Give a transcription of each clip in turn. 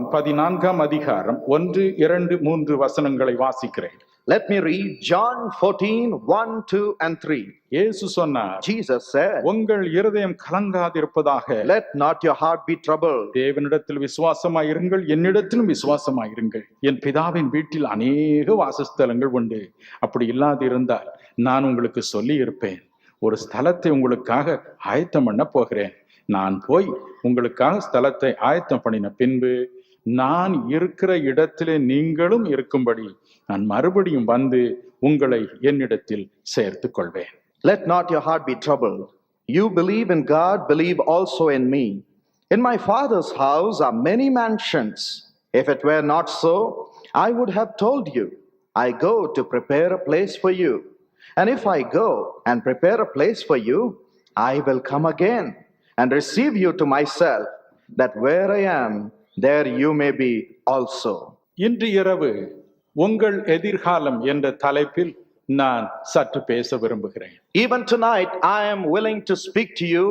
யோவான் 14ஆம் அதிகாரம் 1, 2, 3 வசனங்களை வாசிக்கிறேன். Let me read John 14, 1, 2 and 3. இயேசு சொன்னார், Jesus said, உங்கள் இருதயம் கலங்காதிருப்பதாக. let not your heart be troubled. தேவனிடத்தில் விசுவாசமாயிருங்கள், என்னிடத்திலும் விசுவாசமாயிருங்கள். என் பிதாவின் வீட்டில் அநேக வாசஸ்தலங்கள் உண்டு. அப்படி இல்லாதிருந்தால் நான் உங்களுக்கு சொல்லி இருப்பேன். ஒரு ஸ்தலத்தை உங்களுக்காக ஆயத்தம் பண்ண போகிறேன். நான் போய் உங்களுக்காக ஸ்தலத்தை ஆயத்தம் பண்ணின பின்பு நான் இருக்கிற இடத்திலே நீங்களும் இருக்கும்படி நான் மறுபடியும் வந்து உங்களை என்னிடத்தில் சேர்த்துக் கொள்வேன். Let not your heart be troubled. You believe in God, believe also in me. In my Father's house are many mansions. If it were not so, I would have told you. I go to prepare a place for you. And if I go and prepare a place for you, I will come again and receive you to myself, that where I am, there you may be also. இன்று இரவு உங்கள் எதிர்காலம் என்ற தலைப்பில் நான் சற்று பேச விரும்புகிறேன். Even tonight, I am willing to speak to you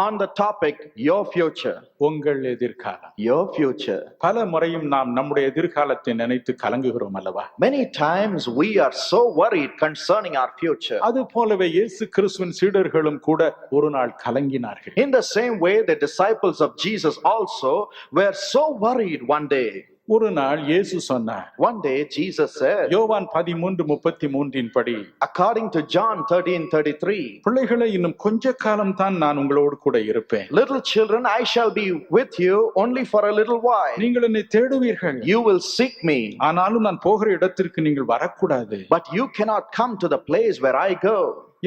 on the topic, your future. உங்கள் எதிர்காலம். Your future. பல முறையும் நாம் நம்முடைய எதிர்காலத்தை நினைத்து கலங்குகிறோம் அல்லவா? Many times we are so worried concerning our future. அது போலவே இயேசு கிறிஸ்துவின் சீடர்களும் கூட ஒரு நாள் கலங்கினார்கள். In the same way, the disciples of Jesus also were so worried one day. ஒரு நாள் இயேசு சொன்னார், One day Jesus said, யோவான் 13:33 படி, according to John 13:33, பிள்ளைகளை இன்னும் கொஞ்ச காலம் தான் நான் உங்களோடு கூட இருப்பேன். little children, I shall be with you only for a little while. நீங்கள் என்னை தேடுவீர்கள், You will seek me, ஆனாலும் நான் போகிற இடத்திற்கு நீங்கள் வரக்கூடாது. but you cannot come to the place where I go.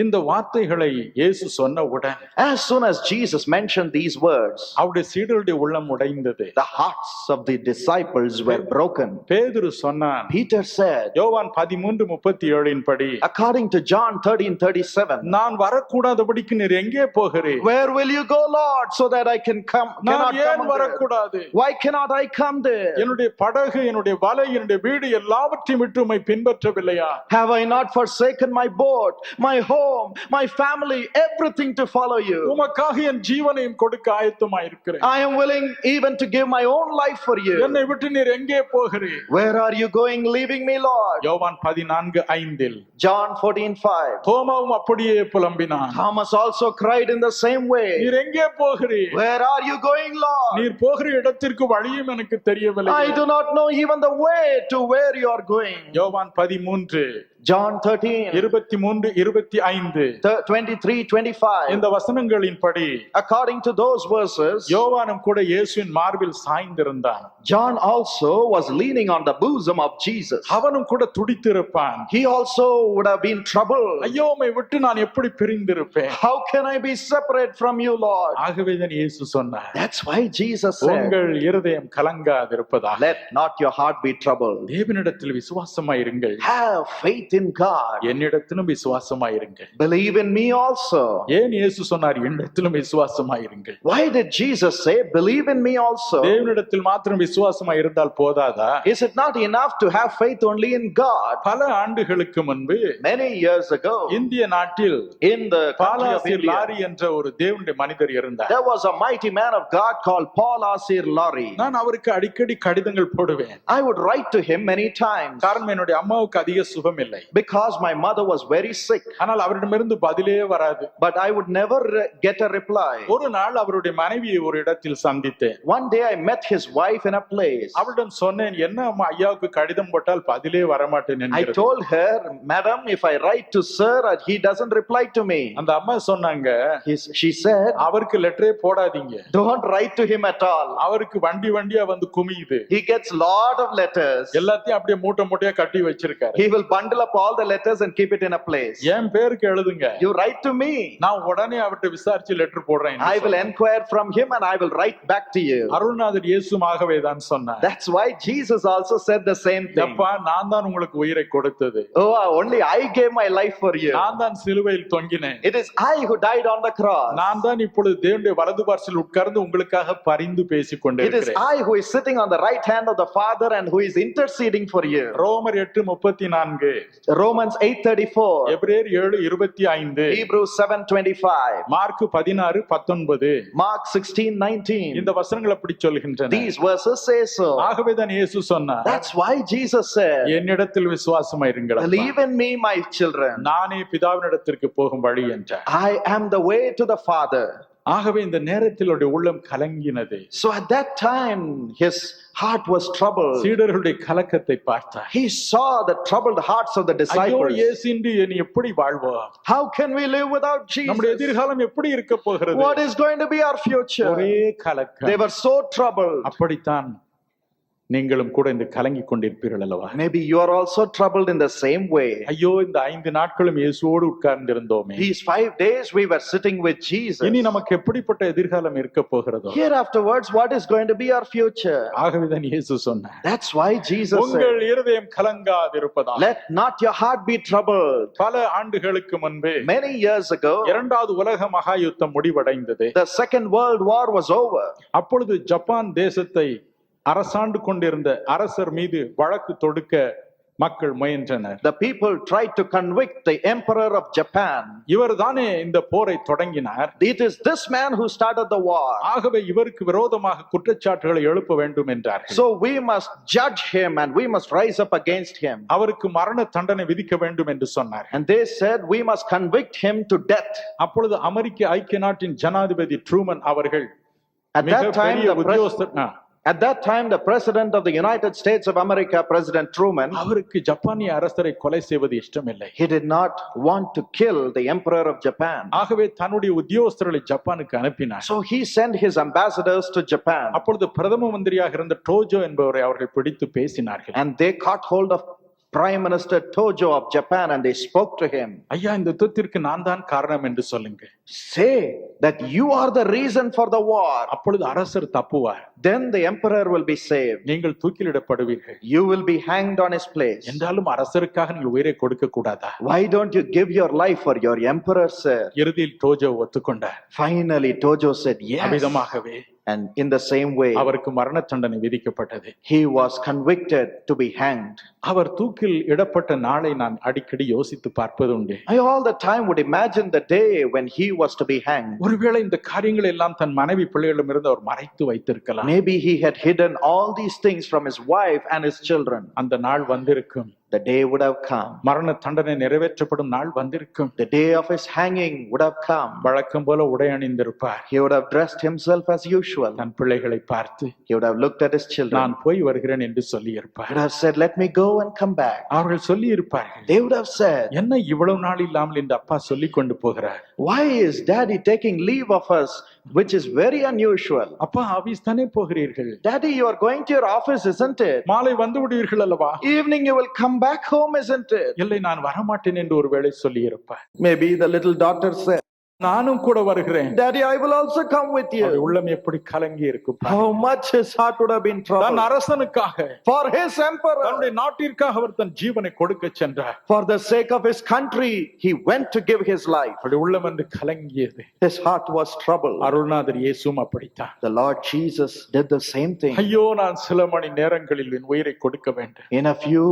இந்த வார்த்தைகளை இயேசு சொன்னவுடன் As soon as Jesus mentioned these words, அவருடைய சீடருடைய உள்ளம் உடைந்தது. the hearts of the disciples were broken. பேதுரு சொன்னான், Peter said, யோவான் 13:37 படி, according to John 13:37, நான் வரக்கூடாதபடிக்கு நீர் எங்கே போகிறீர்? where will you go, Lord, so that I can come? நான் Cannot ஏன் come there? வரக்கூடாது? Why cannot I come there? என்னுடைய படகு, என்னுடைய வலை, என்னுடைய வீடு எல்லாவற்றையும் விட்டு உம்மை பின்பற்றவில்லையா? Have I not forsaken my boat, my home, my family, everything to follow you? உமக்காக என் ஜீவனையும் கொடுக்க ஆயத்தமாயிருக்கிறேன். I am willing even to give my own life for you. என்னை விட்டு நீர் எங்கே போகிறீர்? Where are you going, leaving me, Lord? யோவான் 14:5 John 14:5. தோமாவும் அப்படியே புலம்பினான். Thomas also cried in the same way. நீர் எங்கே போகிறீர்? Where are you going, Lord? நீர் போகிற இடத்திற்கு வழியும் எனக்கு தெரியவில்லை. I do not know even the way to where you are going. யோவான் 13 John 13, 23-25 23-25. இந்த வசனங்களின்படி According to those verses, யோவானும் கூட இயேசுவின் மார்பில் சாய்ந்திருந்தான். John also was leaning on the bosom of Jesus. அவனும் கூட துடித்திருப்பான். He also would have been troubled. ஐயோ, உம்மை விட்டு நான் எப்படி பிரிந்திருப்பேன்? How can I be separate from you, Lord? ஆகவேதான் இயேசு சொன்னார், That's why Jesus said, உங்கள் இருதயம் கலங்காதிருப்பதாக. let not your heart be troubled. தேவனிடத்தில் விசுவாசமாயிருங்கள், Have faith in God. என்னிடத்திலும் விசுவாசமாயிருங்கள். Believe in me also. ஏன் இயேசு சொன்னார் என்னிடத்திலும் விசுவாசமாயிருங்கள்? Why did Jesus say, believe in me also? தேவனிடத்தில் மாத்திரம் விசுவாசமா இருந்தால் போதாதா? Is it not enough to have faith only in God? பல ஆண்டுகளுக்கு முன்பு Many years ago, இந்திய நாட்டில் in the country of பாலாசீர் India, lorry என்ற ஒரு தேவனுடைய மனிதர் இருந்தார். there was a mighty man of God called Paul Asir Lari. நான் அவருக்கு அடிக்கடி கடிதங்கள் போடுவேன். I would write to him many times காரணம், என்னுடைய அம்மாவுக்கு அதிக சுகம் இல்லை. because my mother was very sick, ஆனால் அவரிடமிருந்து பதிலே வராது. but I would never get a reply. ஒரு நாள் அவருடைய மனைவியை ஒரு இடத்தில் சந்தித்தேன். One day I met his wife in a place. அவரிடம் சொன்னேன், என்ன அம்மா, ஐயாவுக்கு கடிதம் போட்டால் பதிலே வரமாட்டேன் I என்கிறது. told her, madam, if I write to sir and he doesn't reply to me. அந்த அம்மா சொன்னாங்க, She said, அவருக்கு லெட்டரே போடாதீங்க, don't write to him at all. அவருக்கு வண்டியா வந்து குமியுது. He gets lot of letters. எல்லாத்தையும் அப்படியே மூட்டையா கட்டி வச்சிருக்காரு. He will bundle up all the letters and keep it in a place. என் பேருக்கு எழுதுங்க, You write to me. நான் உடனே அவர்கிட்ட விசாரிச்சு லெட்டர் போடுறேன். I will inquire from him and I will write back to you. அருள்நாதர் இயேசுமாகவே தான் சொன்னார். That's why Jesus also said the same thing. அப்பா, நான் தான் உங்களுக்கு உயிரை கொடுத்தது. Oh, only I gave my life for you. நான் தான் சிலுவையில் தொங்கினேன். It is I who died on the cross. நான் தான் இப்பொழுது தேவனுடைய வலது பார்சில் உட்கார்ந்து உங்களுக்காக பரிந்து பேசிக் It is கொண்டிருக்கிறேன். I who is sitting on the right hand of the Father and who is interceding for you. ரோமர் 8:34 Romans 8:34, எபிரேயர் 7:25, Hebrews 7:25, மார்க் 16:19. Mark 16:19. இந்த வசனங்கள் அப்படி சொல்கின்றன. These verses say so. ஆகவேதான் இயேசு சொன்னார், That's why Jesus said, என்னிடத்தில் விசுவாசமாயிருங்கள், believe in me, my children. நானே பிதாவினிடத்திற்கு போகும் வழி என்றார். I am the way to the Father. ஆகவே இந்த நேரத்தில் அவருடைய உள்ளம் கலங்கினது. So at that time, his heart was troubled. சீடர்களுடைய கலக்கத்தை பார்த்தார். He saw the troubled hearts of the ஐயோ disciples. இயேசு இன்று நீ எப்படி வாழ்வோம்? How can we live without நம்முடைய Jesus? எதிர்காலம் எப்படி இருக்க போகிறது? What is going to be our future? ஒரே They கலக்கம். were so troubled. அப்படித்தான் நீங்களும் கூட இந்த கலங்கி கொண்டிருப்பீர்கள் அல்லவா? Maybe you are also troubled in the same way. ஐயோ இந்த 5 நாட்களும் இயேசுவோடு உட்கார்ந்திருந்தோமே, These 5 days we were sitting with Jesus. இனி நமக்கு எப்படிப்பட்ட எதிர்காலம் இருக்க போகிறதோ? Here afterwards, what is going to be our future? ஆகவேதான் இயேசு சொன்னார், That's why Jesus உங்கள் said, இருதயம் கலங்காதிருப்பதா. let not your heart be troubled. பல ஆண்டுகளுக்கு முன்பே Many years ago, இரண்டாவது உலக மகா யுத்தம் முடிவடைந்தது. the Second World War was over. அப்பொழுது ஜப்பான் தேசத்தை அரசாண்டு கொண்டிருந்த அரசர் மீது வழக்கு தொடுக்க மக்கள் முயன்றனர். The people tried to convict the Emperor of Japan. இவர் தானே இந்த போரை தொடங்கினார். It is this man who started the war. ஆகவே இவருக்கு விரோதமாக குற்றச்சாட்டுகளை எழுப்ப வேண்டும் என்றார்கள். So we must judge him and we must rise up against him. அவருக்கு மரண தண்டனை விதிக்க வேண்டும் என்று சொன்னார். And they said we must convict him to death. அப்பொழுது அமெரிக்க ஐக்கிய நாட்டின் ஜனாதிபதி ட்ரூமன் அவர்கள் At that time, மிகப்பெரிய உத்தியோகஸ்தர் At that time, the President of the United States of America, President Truman, அவருக்கு ஜப்பானிய அரசரை கொலை செய்வது இஷ்டமில்லை. he did not want to kill the Emperor of Japan. ஆகவே தன்னுடைய உத்தியோகஸ்தர்களை ஜப்பானுக்கு அனுப்பினார். So he sent his ambassadors to Japan. அப்பொழுது பிரதம மந்திரியாக இருந்த டோஜோ என்பவரை அவர்கள் பிடித்து பேசினார்கள். And they caught hold of Prime Minister Tojo of Japan and they spoke to him. ஐயா இந்த யுத்தத்திற்கு நான் தான் காரணம் என்று சொல்லுங்க. Say that you are the reason for the war. அப்பொழுது அரசர் தப்புவார். Then the emperor will be saved. நீங்கள் தூக்கிலிடப்படுவீர்கள். You will be hanged on his place. என்றாலும் அரசருக்காக நீங்கள் உயிரை கொடுக்க கூடாதா? Why don't you give your life for your emperor, sir? இறுதியில் Tojo ஒத்துக்கொண்டார். Finally, Tojo said yes. அவ்விதமாகவே And in the same way, அவருக்கு மரண தண்டனை விதிக்கப்பட்டது. he was convicted to be hanged. அவர் தூக்கில் இடப்பட்ட நாளை நான் அடிக்கடி யோசித்து பார்ப்பது உண்டு. I all the time would imagine the day when he was to be hanged. ஒருவேளை இந்த காரியங்கள் எல்லாம் தன் மனைவி பிள்ளைகளிடமிருந்து அவர் மறைத்து வைத்திருக்கலாம். Maybe he had hidden all these things from his wife and his children. அந்த நாள் வந்திருக்கும். The day would have come. மரண தண்டனை நிறைவேற்றப்படும் நாள் வந்திருக்கும். The day of his hanging would have come. வழக்கம் போல உடை அணிந்திருப்பார். He would have dressed himself as usual. தன் பிள்ளைகளை பார்த்து He would have looked at his children. நான் போய் வருகிறேன் என்று சொல்லி He இருப்பார். would have said, let me go and come back. அவர்கள் சொல்லி இருப்பார்கள், They would have said, என்ன இவ்வளவு நாள் இல்லாமல் இந்த அப்பா சொல்லி கொண்டு போகிறார்? why is daddy taking leave of us, which is very unusual? அப்பா ஆபீஸ் தானே போகிறீர்கள், Daddy, you are going to your office, isn't it? மாலை வந்து விடுவீர்கள் அல்லவா? Evening you will come back home, isn't it? இல்லை நான் வரமாட்டேன் என்று ஒருவேளை சொல்லி இருப்பார். Maybe the little daughter said, நானும் கூட வருகிறேன். Daddy, I will also come with அவருடைய you. உள்ளம் எப்படி கலங்கி இருக்கும். How much his heart would have been than troubled. அரசனுக்காக, For his emperor, தன்னுடைய நாட்டிற்காக அவர் தன் ஜீவனை கொடுக்க சென்றார். for the sake of his country, he went to give his life. அவருடைய உள்ளம் என்று கலங்கியது. His heart was troubled. அருள்நாதர் இயேசுவும் அப்படித்தான். The Lord Jesus did the same thing. ஐயோ நான் சில மணி நேரங்களில் என் உயிரை கொடுக்க வேண்டும். In a few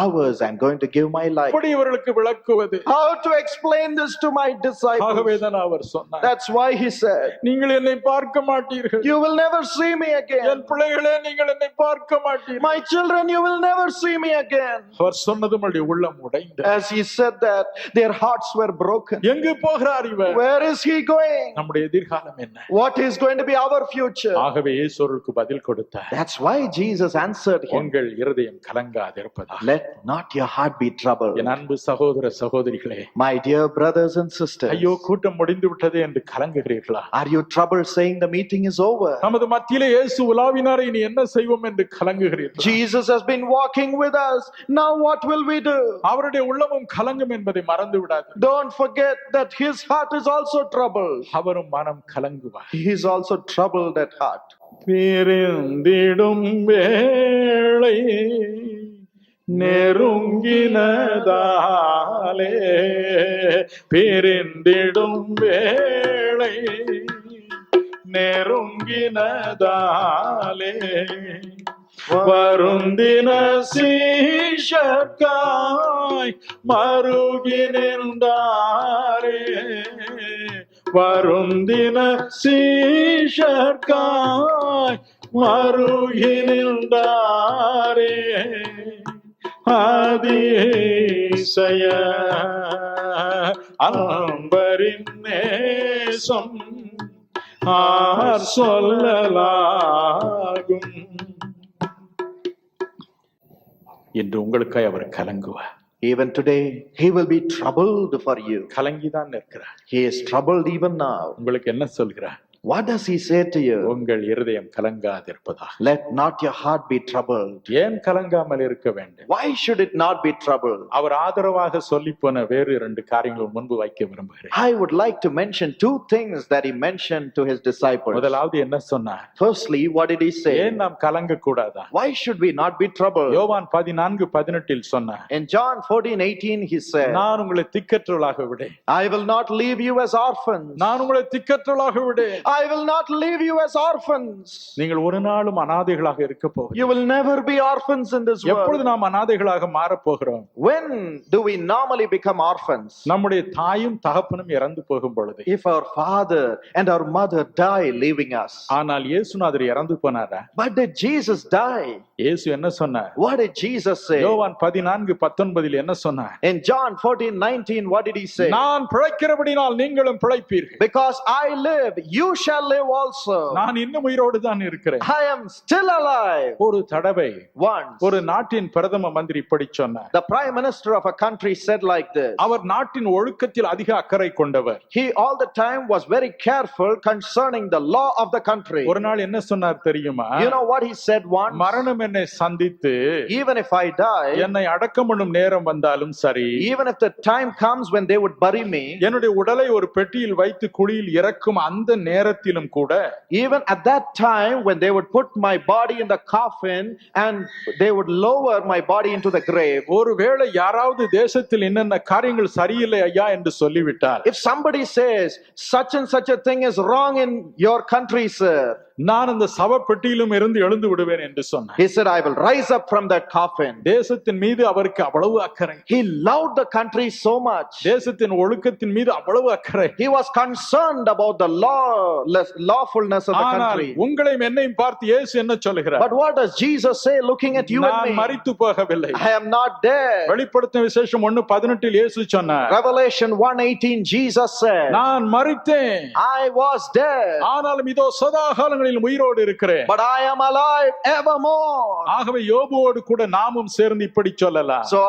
hours, I'm going to give my life. எப்படி இவர்களுக்கு விளக்குவது? How to explain this to my disciples? ஆகவேதான் அவர் சொன்னார், That's why he said, நீங்கள் என்னை பார்க்க மாட்டீர்கள். you will never see me again. என் பிள்ளைகளே நீங்கள் என்னை பார்க்க மாட்டீர்கள். My children, you will never see me again. அவர் சொன்னதும் அவருடைய உள்ளம் உடைந்தது. As he said that, their hearts were broken. எங்கு போகிறார் இவர்? Where is he going? நம்முடைய எதிர்காலம் என்ன? What is going to be our future? ஆகவே இயேசுவுக்கு பதில் கொடுத்தார், That's why Jesus answered him, உங்கள் இருதயம் கலங்காதிருப்பதாக. let not your heart be troubled. என் அன்பு சகோதர சகோதரிகளே, My dear brothers and sisters, ஐயோ கூட்டம் முடிந்து விட்டது என்று கலங்குகிறீர்களா? are you troubled saying the meeting is over? நமது மத்தியிலே இயேசு உலாவினார், இனி என்ன செய்வோம் என்று கலங்குகிறீர்களா? Jesus has been walking with us. Now what will we do? அவருடைய உள்ளமும் கலங்கும் என்பதை மறந்து விடாது. Don't forget that his heart is also troubled. அவரும் மனம் கலங்குவார். He is also troubled at heart. பிரிந்திடும் வேளை நெருங்கினதாலே, பிரிந்திடும் வேளை நெருங்கினதாலே, வருந்தின சீஷர்காய் மருகி நின்றாரே. வருந்தின சீஷர்காய் மருகி நின்றாரே. அதிசய அன்பரின் நேசம் ஆர் சொல்லலாகும். என்று உங்களுக்காய் அவர் கலங்குவார். Even today, he will be troubled for you. கலங்கிதான் இருக்கிறார். He is troubled even now. உங்களுக்கு என்ன சொல்கிறார்? What does he say to you? உங்கள் இருதயம் கலங்காதிருப்பதாக. Let not your heart be troubled. ஏன் கலங்காமல் இருக்க வேண்டும்? Why should it not be troubled? அவர் ஆதரவாக சொல்லி போன வேறு 2 காரியங்கள் முன்பு வைக்க விரும்புகிறேன். I would like to mention 2 things that he mentioned to his disciples. முதலாவது என்ன சொன்னார்? Firstly, what did he say? ஏன் நாம் கலங்க கூடாதா? Why should we not be troubled? யோவான் 14:18 சொன்னார். In John 14:18 he said, நான் உங்களை திக்கற்றவளாக விடேன். I will not leave you as orphans. நான் உங்களை திக்கற்றவளாக விடேன். I will not leave you as orphans. நீங்கள் ஒரு நாளும் அனாதைகளாக இருக்க போகிறீர்கள். You will never be orphans in this எப்பொழுது world. நாம் அனாதைகளாக மாறப் போகிறோம்? When do we normally become orphans? நம்முடைய தாயும் தகப்பனும் இறந்து போகும் பொழுது. If our father and our mother die leaving us. ஆனால் இயேசுநாதர் இறந்து போனாரா? But did Jesus die? இயேசு என்ன சொன்னார்? What did Jesus say? யோவான் 14:19 என்ன சொன்னார்? In John 14:19 what did he say? நான் பிழைக்கிறபடினால் நீங்களும் பிழைப்பீர்கள். Because I live, you shall live also. நான் இன்னும் உயிரோடு தான் இருக்கிறேன். I am still alive. ஒரு தடவை Once ஒரு நாட்டின் பிரதம மந்திரி இப்படி சொன்னார். the prime minister of a country said like this. அவர் நாட்டின் ஒழுக்கத்தில் அதிக அக்கறை கொண்டவர். He all the time was very careful concerning the law of the country. ஒரு நாள் என்ன சொன்னார் தெரியுமா? You know what he said once? மரணம் என்னை சந்தித்து Even if I die, என்னை அடக்கம் பண்ணும் நேரம் வந்தாலும் சரி, even if the time comes when they would bury me, என்னுடைய உடலை ஒரு பெட்டியில் வைத்து குழியில் இறக்கும் அந்த நேரத்திலும் கூட, even at that time when they would put my body in the coffin and they would lower my body into the grave, ஒருவேளை யாராவது தேசத்தில் என்னென்ன காரியங்கள் சரியில்லை ஐயா என்று சொல்லிவிட்டால், if somebody says such and such a thing is wrong in your country, sir, நான் அந்த சவப்பெட்டியிலும் இருந்து எழுந்து விடுவேன் என்று சொன்னார். he said, I will rise up from that coffin. தேசத்தின் மீது அவருக்கு அவ்வளவு அக்கறை. He loved the country so much. தேசத்தின் ஒழுக்கத்தின் மீது அவ்வளவு அக்கறை. He was concerned about the lawfulness of the ஆனால் country. உங்களையும் என்னையும் பார்த்து இயேசு என்ன சொல்லுகிறார்? But what does Jesus say looking at you and நான் me? மரித்து போகவில்லை. I am not dead. வெளிப்படுத்தின விசேஷம் 1:18 இயேசு சொன்னார், Revelation 1:18 Jesus said, நான் மரித்தேன், I was dead, ஆனாலும் இதோ சதா காலங்களில் உயிரோடு இருக்கிறேன். but I am alive evermore. ஆகவே யோபுவோடு கூட நாமும் சேர்ந்து இப்படி சொல்லலாம். So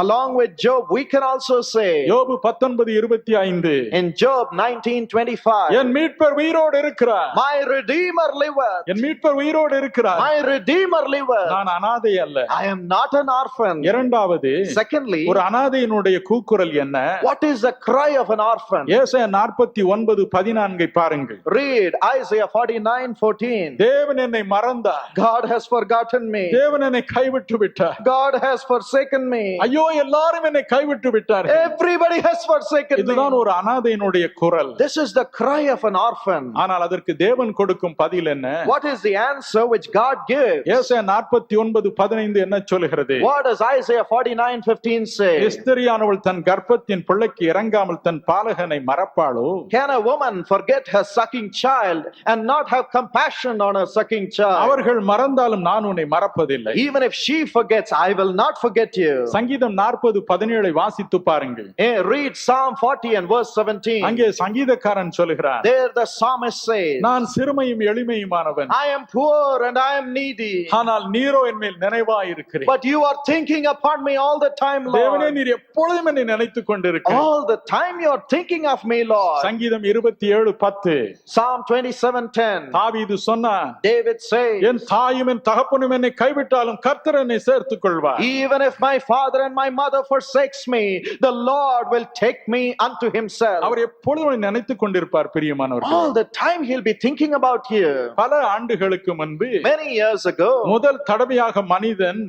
along with Job, we can also say யோபு 19:25, in Job 19:25, என் மீட்பர் உயிரோடு இருக்கிறார். my Redeemer liveth. என் மீட்பர் உயிரோடு இருக்கிறார். My Redeemer liveth. நான் அனாதை அல்ல. I am not an orphan. இரண்டாவது, Secondly, ஒரு அனாதையினுடைய கூக்குரல் என்ன? what is the cry of an orphan? ஏசாயா 49:14 பாருங்கள். Read Isaiah 49:14. தேவன் என்னை மறந்தார். God has forgotten me. தேவன் என்னை கைவிட்டு விட்டார். God has forsaken me. ஐயோ, எல்லாரும் என்னை கைவிட்டு விட்டார்கள். Everybody has forsaken இதுதான் me. ஒரு அனாதையினுடைய குரல். This is the cry of an orphan. ஆனால் அதற்கு தேவன் கொடுக்கும் பதில் என்ன? What is the answer which God gives? ஏசாயா 49:15 என்ன சொல்கிறது? What does Isaiah 49:15 say? எஸ்தரியானவள் தன் கர்ப்பத்தின் பிள்ளைக்கு இறங்காமல் தன் பாலகனை மறப்பாளோ? Can a woman forget her sucking child and not have compassion on her sucking child? அவர்கள் மறந்தாலும் நான் உன்னை மறப்பதில்லை. Even if she forgets, I will not forget you. சங்கீதம் 40:17 வாசித்து பாருங்கள். Read Psalm 40 and verse 17. அங்கே சங்கீதக்காரன் சொல்கிறான், There the psalmist says, நான் சிறுமையும் எளிமையுமானவன், I am poor and I am needy, ஆனால் நீரோ என் மேல் நினைவாயிருக்கிறீர். but you are thinking upon me all the time, தேவனே, Lord. நீர் எப்பொழுதும் என்னை நினைத்துக் கொண்டிருக்கிறீர். All the time you are thinking of me, Lord. சங்கீதம் 27:10 Psalm 27:10. தாவீது சொன்னான், David says, என் தாயும் என் தகப்பனும் என்னை கைவிட்டாலும் கர்த்தர் என்னை சேர்த்துக் கொள்வார். even if my father and my mother forsakes me, the Lord will take me unto himself. அவர் எப்பொழுதும் நினைத்துக் கொண்டிருப்பார். பிரியமானவர்களே, All the time he'll be thinking about you. பல ஆண்டுகளுக்கு முன்பு Many years ago, முதல் தடவையாக மனிதன்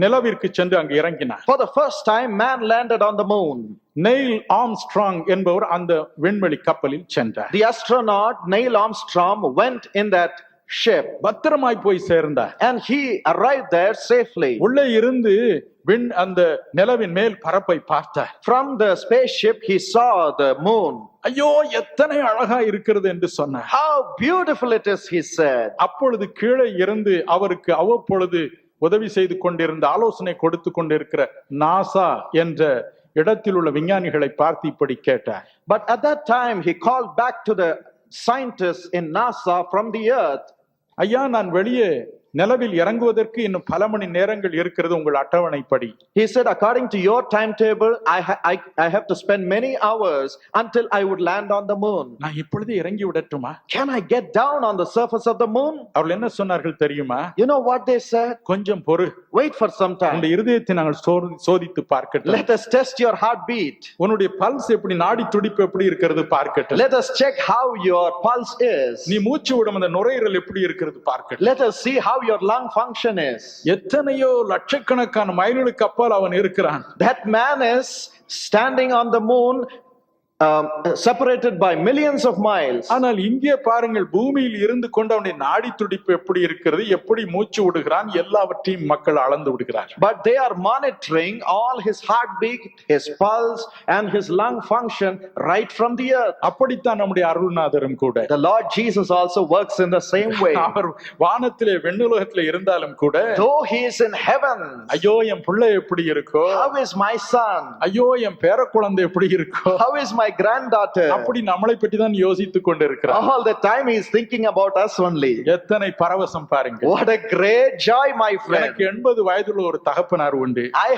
நிலவிற்கு சென்று அங்கு இறங்கினார். for the first time man landed on the moon. Neil Armstrong என்பவர் அந்த விண்வெளி கப்பலில் சென்றார். The astronaut Neil Armstrong went in that ship. பத்திரமாய் போய் சேர்ந்தார். And he arrived there safely. உள்ளே இருந்து அந்த நிலவின் மேல் பரப்பை பார்த்தார். From the spaceship he saw the moon. ஐயோ எத்தனை அழகா இருக்கிறது என்று சொன்னார். How beautiful it is, he said. அப்பொழுது கீழே இருந்து அவருக்கு அவ்வப்பொழுது உதவி செய்து கொண்டிருந்த, ஆலோசனை கொடுத்து கொண்டிருக்கிற நாசா என்ற இடத்தில் உள்ள விஞ்ஞானிகளை பார்த்து இப்படி கேட்டார். But at that time he called back to the scientists in NASA from the earth. ஐயா, நான் வெளியே நிலவில் இறங்குவதற்கு இன்னும் பல மணி நேரங்கள் இருக்கிறது உங்கள் அட்டவணைப்படி. He said, according to your timetable, I have to spend many hours until I would land on the moon. நான் இப்பொழுது இறங்கி விடட்டுமா? Can I get down on the surface of the moon? அவர்கள் என்ன சொன்னார்கள் தெரியுமா? You know what they said? கொஞ்சம் பொறு, Wait for some time. உன்னுடைய இருதயத்தை நாங்கள் சோதித்து பார்க்கட்டும். Let us test your heartbeat. உன்னுடைய பல்ஸ் எப்படி, நாடி துடிப்பு எப்படி இருக்கிறது பார்க்கட்டும். Let us check how your pulse is. நீ மூச்சு விடும் அந்த நுரையீரல் எப்படி இருக்கிறது பார்க்கட்டும். Let us see how your lung function is. எத்தனையோ லட்சக்கணக்கான மைல்களுக்கு அப்பால் அவன் இருக்கிறான். That man is standing on the moon, separated by millions of miles. ஆனால் இங்கே பாருங்கள், பூமியில் இருந்து கொண்டு அவனுடைய நாடி துடிப்பு எப்படி இருக்கிறது, எப்படி மூச்சு விடுகிறான், எல்லாவற்றையும் மக்கள் அளந்து விடுகிறார். But they are monitoring all his heartbeat, his pulse and his lung function right from the earth. அப்படித்தான் நம்முடைய அருள்நாதரும் கூட. The Lord Jesus also works in the same way. அவர் வானத்திலே விண்ணுலகத்திலே இருந்தாலும் கூட, Though he is in heaven, ஐயோ என் பிள்ளை எப்படி இருக்கோ, how is my son? ஐயோ என் பேர குழந்தை எப்படி இருக்கோ, How is my granddaughter? அப்படி நம்மளை பற்றி தான் யோசித்துக் கொண்டிருக்கிறார். All the time he is thinking about us only. எத்தனை பரவசம் பாருங்க. What a great joy, my friend. எனக்கு 80 வயதுள்ள ஒரு தகப்பனார் உண்டு. I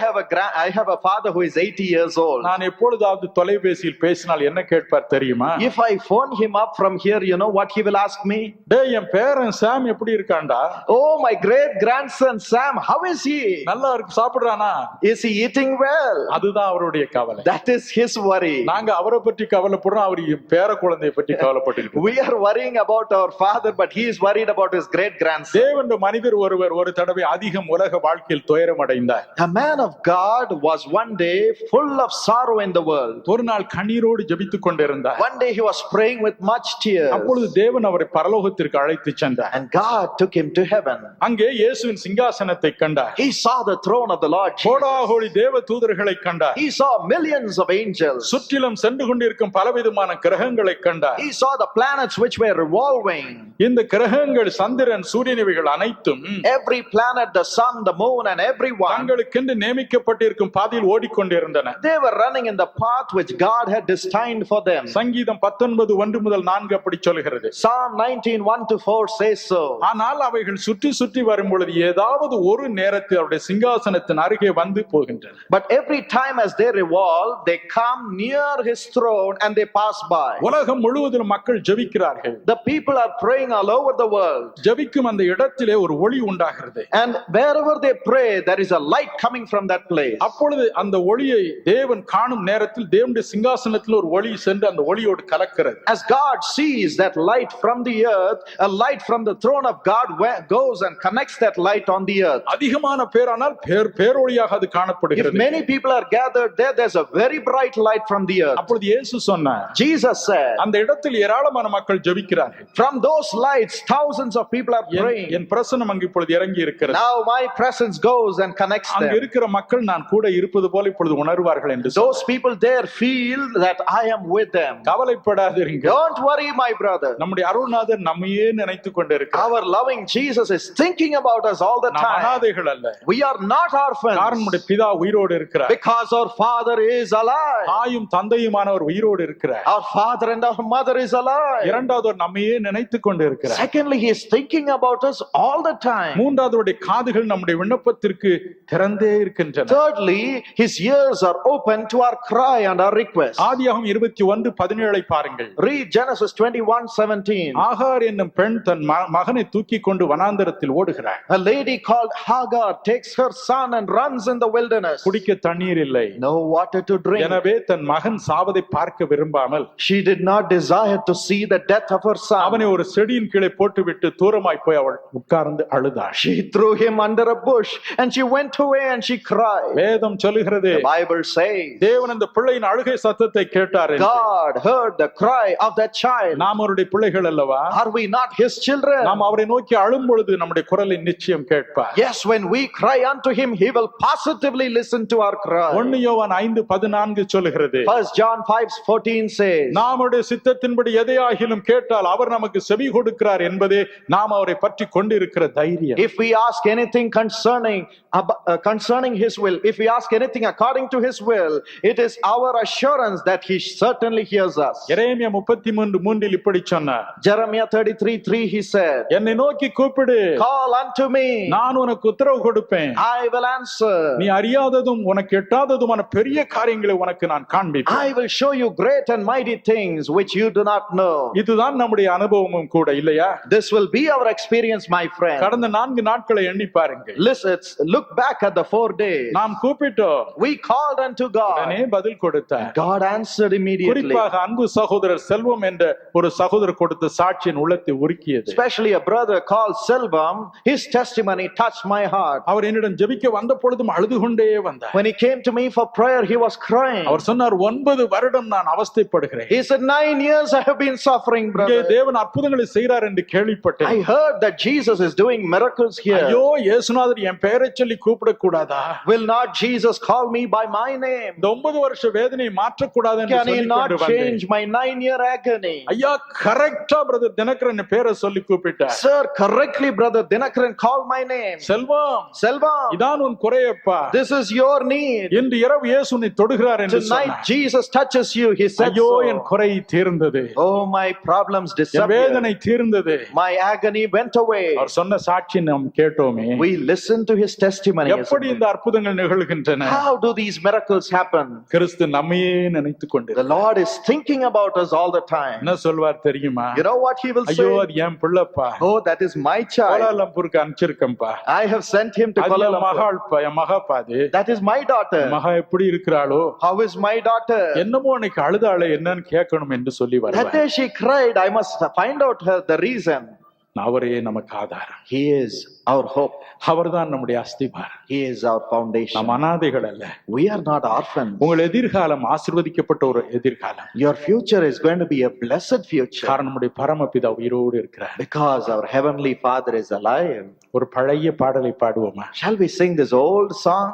have a father who is 80 years old. நான் எப்பொழுதாவது தொலைபேசியில் பேசினால் என்ன கேட்பார் தெரியுமா? If I phone him up from here, you know what he will ask me? டேய் என் பேரன் சாம் எப்படி இருக்கான்டா? Oh, my great grandson Sam, how is he? நல்லா இருக்கு, சாப்பிடுறானா? Is he eating well? அதுதான் அவருடைய கவலை. That is his worry. நாங்க அவரை பற்றி கவலைப்படுறோம், அவர் என் பேர குழந்தையை பற்றி கவலைப்பட்டு. We are worrying about our father, but he is worried about his great grandson. தேவனுடைய மனிதர் ஒருவர் ஒரு தடவை அதிகம் உலக வாழ்க்கையில் துயரம் அடைந்தார். A man of God was one day full of sorrow in the world. ஒரு நாள் கண்ணீரோடு ஜெபித்துக் கொண்டிருந்தார். One day he was praying with much tears. அப்பொழுது தேவன் அவரை பரலோகத்திற்கு அழைத்து சென்றார். And God took him to heaven. அங்கே இயேசுவின் சிங்காசனத்தை கண்டார். He saw the throne of the Lord Jesus. கோடாகோடி தேவ தூதர்களை கண்டார். He saw millions of angels. சுற்றிலும் சென்று கொண்டிருக்கும் பலவிதமான கிரகங்களை கண்டார். He saw the planets which were revolving. இந்த கிரகங்கள், சந்திரன், சூரியன் இவைகள் அனைத்தும் Every planet, the sun, the moon and everyone, தங்களுக்கென்று நியமிக்கப்பட்டிருக்கும் பாதையில் ஓடிக்கொண்டிருந்தன. they were running in the path which God had destined for them. சங்கீதம் 19:1 முதல் 4 அப்படி சொல்கிறது. Psalm 19:1-4 says so. ஆனால் அவைகள் சுற்றி சுற்றி வரும் பொழுது ஏதாவது ஒரு நேரத்தில் அவருடைய சிங்காசனத்தின் அருகே வந்து போகின்றன. But every time as they revolve, they come near his throne and they pass by. உலகம் முழுவதிலும் மக்கள் ஜெபிக்கிறார்கள். The people are praying all over the world. ஜெபிக்கும் அந்த இடத்திலே ஒரு ஒளி உண்டாகிறது. And wherever they pray, there is a light coming from that place. அப்பொழுது அந்த ஒளியை தேவன் காணும் நேரத்தில் தேவனுடைய சிங்காசனத்தில் ஒரு ஒளி சென்று அந்த ஒளியோடு கலக்கிறது. As God sees that light from the earth, a light from the throne of God goes and connects that light on the earth. அதிகமான பேரானால் பேரொளியாக அது If காணப்படுகிறது. many people are gathered there, there's a very bright light from the earth. அப்பொழுது இயேசு சொன்னார், Jesus said, அந்த இடத்தில் ஏராளமான மக்கள் ஜெபிக்கிறார்கள். from those lights thousands of people are praying. என் பிரசன்னம் அங்கு இப்பொழுது இறங்கி இருக்கிறது. Now my presence goes and connects அங்கு them. இருக்கிற மக்கள் நான் கூட இருப்பது போல இப்பொழுது உணர்வார்கள் என்று சொன்னார். Those people there feel that I am with them. கவலைப்படாதீங்க. Don't worry, my brother. நம்முடைய அருள்நாதர் நம்மையே நினைத்துக் கொண்டிருக்கிறார். Our loving Jesus is thinking about us all the நாம் time. அனாதைகள் அல்ல. We are not orphans. காரணம் நம்முடைய பிதா உயிரோடு இருக்கிறார். Because our Father is alive. தாயும் தந்தையுமானவர் உயிரோடு இருக்கிறார். Our father and our mother is alive. இரண்டாவது நம்மையே நினைத்துக் கொண்டிருக்கிறார். Secondly, he is thinking about us all the time. மூன்றாவது காதுகள் நம்முடைய விண்ணப்பத்திற்கு திறந்தே இருக்கின்றன. Thirdly, his ears are open to our cry and our request. ஆதியாகமம் 21:17 பாருங்கள். Read Genesis 21:17. ஆகார் என்னும் பெண் தன் மகனை தூக்கி கொண்டு வனாந்தரத்தில் ஓடுகிறாள். A lady called Hagar takes her son and runs in the wilderness. குடிக்க தண்ணீர் இல்லை. No water to drink. எனவே தன் மகன் சாவதை சாவதை பார்க்க விரும்பாமல் She did not desire to see the death of her son. அவனை ஒரு செடியின் கீழே போட்டுவிட்டு தூரமாய் போய் அவள் உட்கார்ந்து அழுதாள். She threw him under a bush and she went away and she cried. வேதம் சொல்லுகிறது, The Bible says தேவன் அந்த பிள்ளையின் அழுகை சத்தத்தை கேட்டார் என்று. God heard the cry of that child. நாம் அவருடைய பிள்ளைகள் அல்லவா? Are we not his children? நாம் அவரை நோக்கி அழும் பொழுது நம்முடைய குரலை நிச்சயம் கேட்பார். Yes, when we cry unto him, he will positively listen to our cry. 1 யோவான் 5:14 சொல்லுகிறது, 1 John 5:14 says, நாமுடைய சித்தத்தின்படி எதையாகிலும் கேட்டால் அவர் நமக்கு செவி கொடுக்கிறார் என்பதே நாம் அவரை பற்றி கொண்டிருக்கிற தைரியம். if we ask anything concerning his will, if we ask anything according to his will, it is our assurance that he certainly hears us. எரேமியா 33:3 இப்படி சொன்னார், Jeremiah 33:3 he said, என்னை நோக்கி கூப்பிடு, call unto me, நான் உனக்கு உத்தரவு கொடுப்பேன், I will answer. நீ அறியாததும் உனக்கு எட்டாததுமான பெரிய காரியங்களை உனக்கு நான் காண்பிப்பேன். I will show you great and mighty things which you do not know. இதுதான் நம்முடைய அனுபவமும் கூட, இல்லையா? This will be our experience, my friend. கடந்த 4 நாட்களை எண்ணி பாருங்கள். Listen, look back at the 4 days. நாம் கூப்பிட்டோம், We called unto உடனே God. பதில் கொடுத்தார். God answered immediately. குறிப்பாக அன்பு சகோதரர் செல்வம் என்ற ஒரு சகோதரர் கொடுத்த சாட்சியின் உள்ளத்தை உருக்கியது. Especially a brother called Selvam, his testimony touched my heart. அவர் என்னிடம் ஜெபிக்க வந்த பொழுதும் அழுது கொண்டே வந்தார். When he came to me for prayer, he was crying. அவர் சொன்னார், 9 வருடம் நான் அவஸ்தைப்படுகிறேன். He said, 9 years I have been suffering, இங்கே brother. தேவன் அற்புதங்களை செய்கிறார் என்று கேள்விப்பட்டேன். I heard that Jesus is doing miracles here. ஐயோ, இயேசுநாதர் என் பெயரை சொல்லி கூப்பிடக்கூடாதா? Will not Jesus call me by my name? இந்த 9 வருஷ வேதனையை மாற்றக்கூடாது என்று Can he சொல்லிக் not கொண்டு வந்தேன். change my 9-year agony? ஐயா, கரெக்டா பிரதர் தினகரன் பேரை சொல்லி கூப்பிட்டார். Sir, correctly, brother Dinakaran called my name. Selvam, Selvam, இதான் உன் குறையப்பா. this is your need. இன்று இரவு இயேசு உன்னை தொடுகிறார் என்று Tonight சொன்னார். Jesus touches you, he said ஐயோ, என் so. குறை தீர்ந்தது, Oh, my problems N disappeared. வேதனை தீர்ந்தது. My agony went away. அவர் சொன்ன சாட்சி நாம் கேட்டோமே. We listened to his testimony. எப்படி இந்த அற்புதங்கள் நிகழ்கின்றன? How do these miracles happen? கிறிஸ்து நம்மையே நினைத்துக் The கொண்டிருக்கிறார். Lord is thinking about us all the time. என்ன சொல்வார் தெரியுமா? You know what he will ஐயோ, say? அது என் பிள்ளைப்பா, Oh, that is my child. கோலாலம்பூருக்கு அனுப்பிச்சிருக்கேன்பா. I have sent him to அது Kuala என் Lumpur. மகாள்பா, என் மகாப்பா. அது That is my daughter. மகா எப்படி இருக்கிறாளோ, How is my daughter? என்னமோ அன்னைக்கு அழுதாளே, என்னன்னு கேட்கணும் என்று சொல்லி That வருவார். day she cried. I must find out her the reason. அவரே நமக்கு ஆதாரம், He is our hope. அவர்தான் நம்முடைய அஸ்திபாரம். He is our foundation. நாம் அனாதைகள் அல்ல. We are not orphans. உங்கள் எதிர்காலம் ஆசீர்வதிக்கப்பட்ட ஒரு எதிர்காலம். Your future is going to be a blessed future காரணம் நம்முடைய பரமபிதா உயிரோடு இருக்கிறார். because our heavenly Father is alive. ஒரு பழைய பாடலை பாடுவோமா? Shall we sing this old song?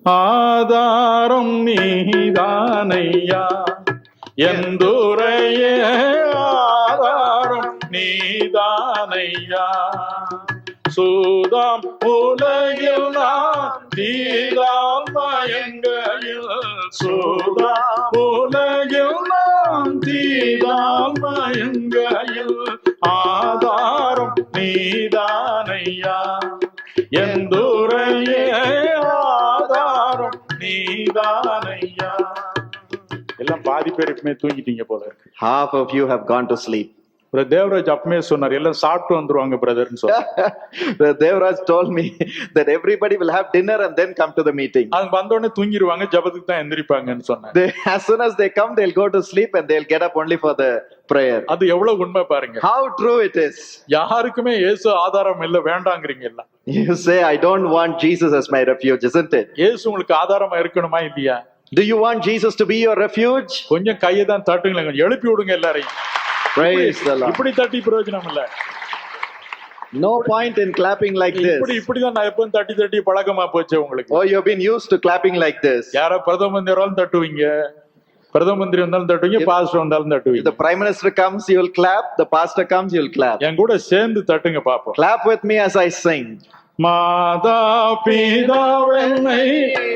ஆதாரம் நீதானையா, எந்துரையே ஆதாரம் நீதானையா, சூதாம் உலகில் நான் தீரால் மயங்கையில், சூதாம் உலகில் நான் தீரால் மயங்கையில், ஆதாரம் நீதானையா, எந்துரையே ஆதாரம் நீதானையா. எல்லாம் பாதி பேர் இப்பமே தூங்கிட்டீங்க போல இருக்கு. Half of you have gone to sleep. Devaraj அப்பமே சொன்னார், எல்லாம் சாப்பிட்டு வந்துருவாங்க பிரதர்னு சொன்னார். Devraj told me that everybody will have dinner and then come to the meeting. அவங்க வந்த உடனே தூங்கிடுவாங்க, ஜபத்துக்கு தான் எந்திரிப்பாங்கன்னு சொன்னார். As soon as they come, they'll go to sleep and they'll get up only for the prayer. அது எவ்வளவு உண்மை பாருங்க. How true it is. யாருக்குமே இயேசு ஆதாரம் இல்ல வேண்டாங்கிறீங்க எல்லாம். You say, I don't want Jesus as my refuge, isn't it? இயேசு உங்களுக்கு ஆதாரமா இருக்கணுமா இல்லையா? Do you want Jesus to be your refuge? கொஞ்சம் கையை தான் தட்டுங்களேன், கொஞ்சம் எழுப்பி விடுங்க எல்லாரையும். Praise the Lord. இப்படி தட்டி பிரயோஜனம் இல்ல. No point in clapping like this. இப்படிதான் நான் எப்பவும் தட்டி தட்டி பழக்கமா போச்சு உங்களுக்கு. Oh, you've been used to clapping like this. யாரோ பிரதம மந்திரி வந்தாலும் தட்டுவீங்க, பிரதம மந்திரி வந்தாலும் தட்டுவீங்க, பாஸ்டர் வந்தாலும் If தட்டுவீங்க. the prime minister comes, you'll clap. The pastor comes, you'll clap. என் கூட சேர்ந்து தட்டுங்க பாப்போம். Clap with me as I sing. மாதா பிதாவென்னை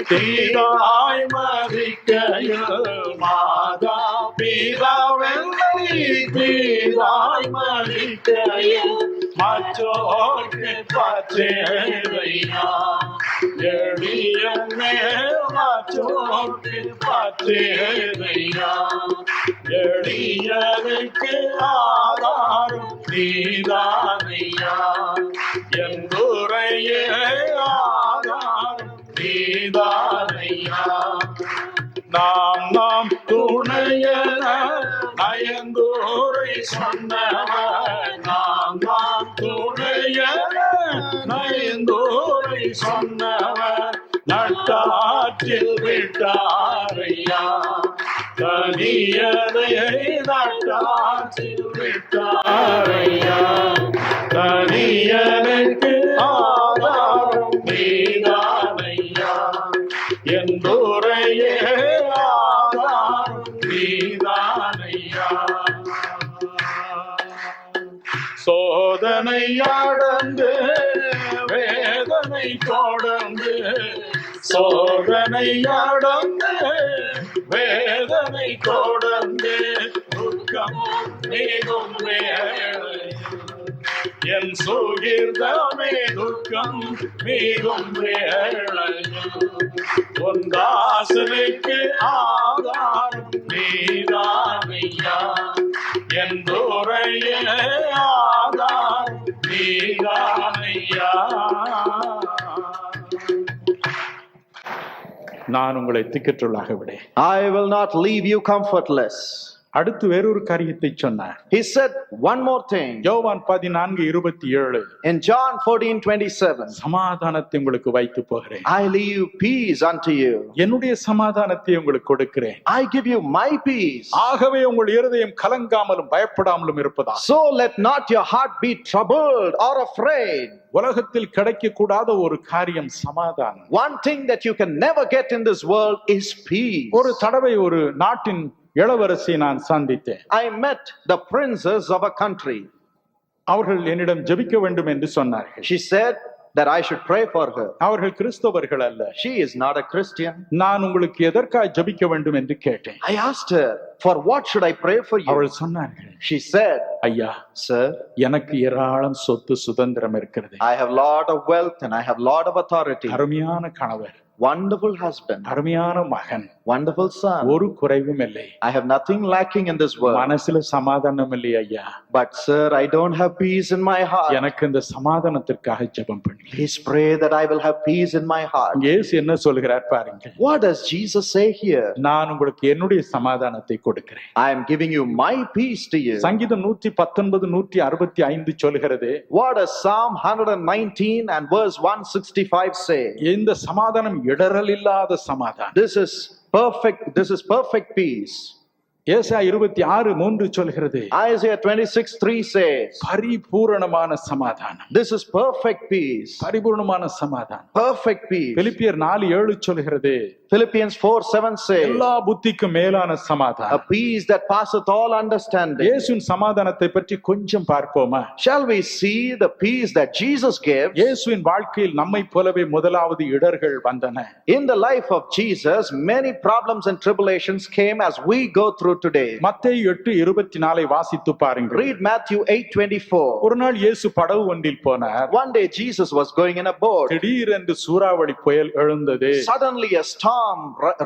தீதாய் மதிக்கையில், மாதா பிதாவென்னை தீதாய் மதிக்கையில், மற்றோர்க்கு பச்சேதையா, எளியனே மற்றோர்க்கு பச்சேதையா, எளியனுக்கு ஆதாரம் நீதானையா, எந்துரையே ஆதாரம் நீதானையா, நாம் சொன்னவர் நான் துணையன நயந்தோரை சொன்னவர் நட்டாற்றில் விட்டாரையா தனியதையை நட்டாற்றில் விட்டாரையா தனியனுக்கு ஆதாரம் நீதானையா என்றுரையே ஆதாரம் நீதானையா சோதனை அடந்து வேதனை தொடர்ந்து சோதனை அடந்து வேதனை தொடர்ந்து துக்கம் மிகும் வேளை என் சுகிர்தமே துக்கம் மிகும் வேளையில் ஒன்றாசனுக்கு ஆதாரம் நீதானையா என்றுரையே ஆதாரம் நீதானையா நான் உங்களை திக்கற்றுள்ளாக விடேன். I will not leave you comfortless. அடுத்து வேறொரு காரியத்தை சொன்னார். He said one more thing. யோவான் 14:27 In John 14:27, சமாதானத்தை உங்களுக்கு வைத்து போகிறேன். I leave peace unto you. என்னுடைய சமாதானத்தை உங்களுக்கு கொடுக்கிறேன். I give you my peace. ஆகவே உங்கள் இருதயம் கலங்காமலும் பயப்படாமலும் இருப்பதா. So let not your heart be troubled or afraid. உலகத்தில் கிடைக்க கூடாத ஒரு காரியம் சமாதானம். One thing that you can never get in this world is peace. ஒரு தடவை ஒரு நாட்டின் இளவரசியை நான் சந்தித்தேன். I met the princess of a country. அவர்கள் என்னிடம் ஜெபிக்க வேண்டும் என்று சொன்னார்கள். She said that I should pray for her. அவர்கள் கிறிஸ்தவர்கள் அல்ல. She is not a Christian. நான் உங்களுக்கு எதற்காக ஜெபிக்க வேண்டும் என்று கேட்டேன். I asked her, for what should I pray for you? அவர்கள் சொன்னார்கள், She said, ஐயா, Sir, எனக்கு ஏராளம் சொத்து சுதந்திரம் இருக்கிறது. I have lot of wealth and I have lot of authority. அருமையான கணவர், Wonderful husband, அருமையான மகன், wonderful son. ஒரு குறைவும் இல்லை. I have nothing lacking in this world. மனசுல சமாதானம் இல்லை ஐயா. But sir, I don't have peace in my heart. எனக்கு இந்த சமாதானத்திற்காக ஜெபம் பண்ணுங்க. Please pray that I will have peace in my heart. இயேசு என்ன சொல்கிறார் பாருங்க. What does Jesus say here? நான் உங்களுக்கு என்னுடைய சமாதானத்தை கொடுக்கிறேன். I am giving you my peace to you. சங்கீதம் 119 165 சொல்கிறது. What does Psalm 119 and verse 165 say? இந்த சமாதானம் இடறல் இல்லாத சமாதானம். This is perfect peace. ஏசாயா 26:3 சொல்கிறது. Isaiah 26:3 says, பரிபூரணமான சமாதானம். this is perfect peace. பரிபூரணமான சமாதானம். Perfect peace. பிலிப்பியர் 4:7 சொல்கிறது. Philippians 4:7 says, எல்லா புத்திக்கும் மேலான a சமாதானம். peace that passeth all understanding. இயேசுவின் சமாதானத்தை பற்றி கொஞ்சம் பார்ப்போமா? Shall we see the peace that Jesus gave? இயேசுவின் வாழ்க்கையில் நம்மை போலவே முதலாவது இடர்கள் வந்தன. In the life of Jesus, many problems and tribulations came as we go through today. மத்தேயு 8:24 வாசித்து பாருங்கள். Read Matthew 8:24. ஒரு நாள் இயேசு படகு ஒன்றில் போனார். One day Jesus was going in a boat. திடீரென்று சூறாவளி புயல் எழுந்தது. Suddenly a storm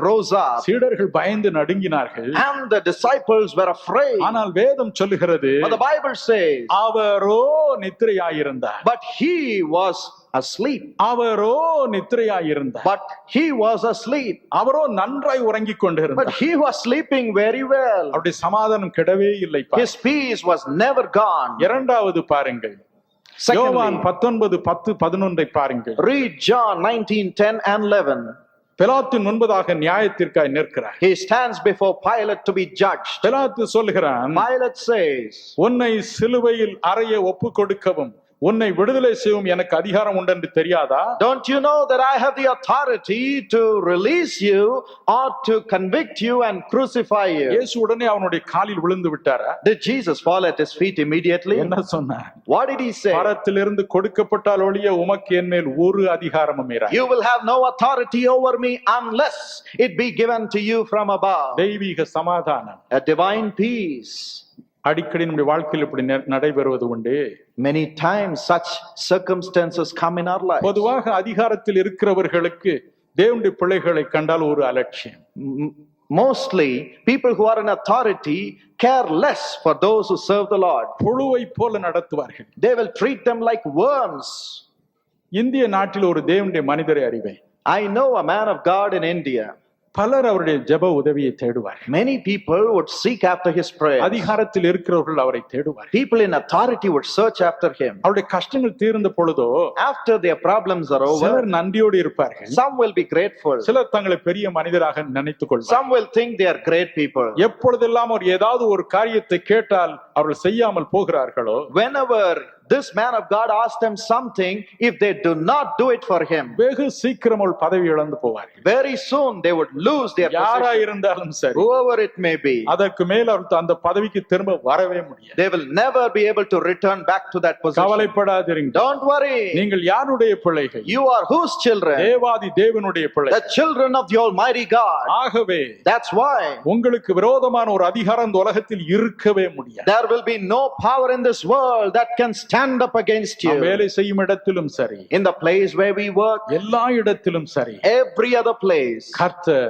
rose up. சீடர்கள் பயந்து நடுங்கினார்கள். And the disciples were afraid. ஆனால் வேதம் சொல்லுகிறது, But the Bible says, அவரோ நித்திரையாயிருந்தார். but he was asleep. அவரோ நித்திரையாயிருந்தார். But he was asleep. அவரோ நன்றாய் உறங்கிக் But கொண்டிருந்தார். he was sleeping very well. அப்படி சமாதானம் கெடவே இல்லை. His peace was never gone. இரண்டாவது பாருங்கள். யோவான் Secondly, 19:10-11 பாருங்கள். read John 19:10 and 11. பிலாத்தின் முன்பதாக நியாயத்திற்காய் நிற்கிறார். He stands before Pilate to be judged. பிலாத்து சொல்லுகிறான், Pilate says, உன்னை சிலுவையில் அறைய ஒப்பு கொடுக்கவும் உன்னை விடுதலை செய்யவும் எனக்கு அதிகாரம் உண்டென்று தெரியாதா? don't you know that I have the authority to release you or to convict you and crucify you? இயேசு உடனே அவனுடைய காலில் விழுந்து விட்டாரா? Did Jesus fall at his feet immediately? என்ன சொன்னார்? What did he say? பரத்திலிருந்து கொடுக்கப்பட்டால் ஒழிய உமக்கு என் மேல் ஒரு அதிகாரமும் இராது. You will have no authority over me unless it be given to you from above. தெய்வீக சமாதானம், A divine peace. அடிக்கடி நம்முடைய வாழ்க்கையில் இப்படி நடைபெறுவது உண்டு. Many times such circumstances come in our life. பொதுவாக அதிகாரத்தில் இருக்கிறவர்களுக்கு தேவனுடைய பிள்ளைகளை கண்டால் ஒரு அலட்சியம். Mostly people who are in authority care less for those who serve the Lord. புழுவை போல நடத்துவார்கள். They will treat them like worms. இந்திய நாட்டில் ஒரு தேவனுடைய மனிதரை அறிவேன். I know a man of God in India. பலர் அவருடைய ஜெப உதவியை தேடுவார். Many people would seek after his prayer. அதிகாரத்தில் இருக்கிறவர்கள் அவரை தேடுவார். People in authority would search after him. அவருடைய கஷ்டங்கள் தீர்ந்த பொழுதோ After their problems are over, சிலர் நன்றியோடு இருப்பார்கள். some will be grateful. சிலர் தங்களை பெரிய மனிதராக நினைத்துக் கொள்வார். Some will think they are great people. எப்பொழுதெல்லாம் அவர் ஏதாவது ஒரு காரியத்தை கேட்டால் அவர்கள் செய்யாமல் போகிறார்களோ, Whenever this man of God asks them something, if they do not do it for him, வெகு சீக்கிரம் அவள் பதவி இழந்து போவார்கள். very soon they would lose their யாரா position. இருந்தாலும் சரி, Whoever it may be, அதற்கு மேல் அவர்கள் அந்த பதவிக்கு திரும்ப வரவே முடியாது. they will never be able to return back to that position. கவலைப்படாதீர்கள். Don't worry. நீங்கள் யாருடைய பிள்ளைகள்? You are whose children? தேவாதி தேவனுடைய The பிள்ளைகள். children of the Almighty God. ஆகவே That's why உங்களுக்கு விரோதமான ஒரு அதிகாரம் இந்த உலகத்தில் இருக்கவே முடியாது. there will be no power in this world that can stand up against நாம் you. வேலை செய்யும் இடத்திலும் சரி, In the place where we work, எல்லா இடத்திலும் சரி, every other place, கர்த்தர்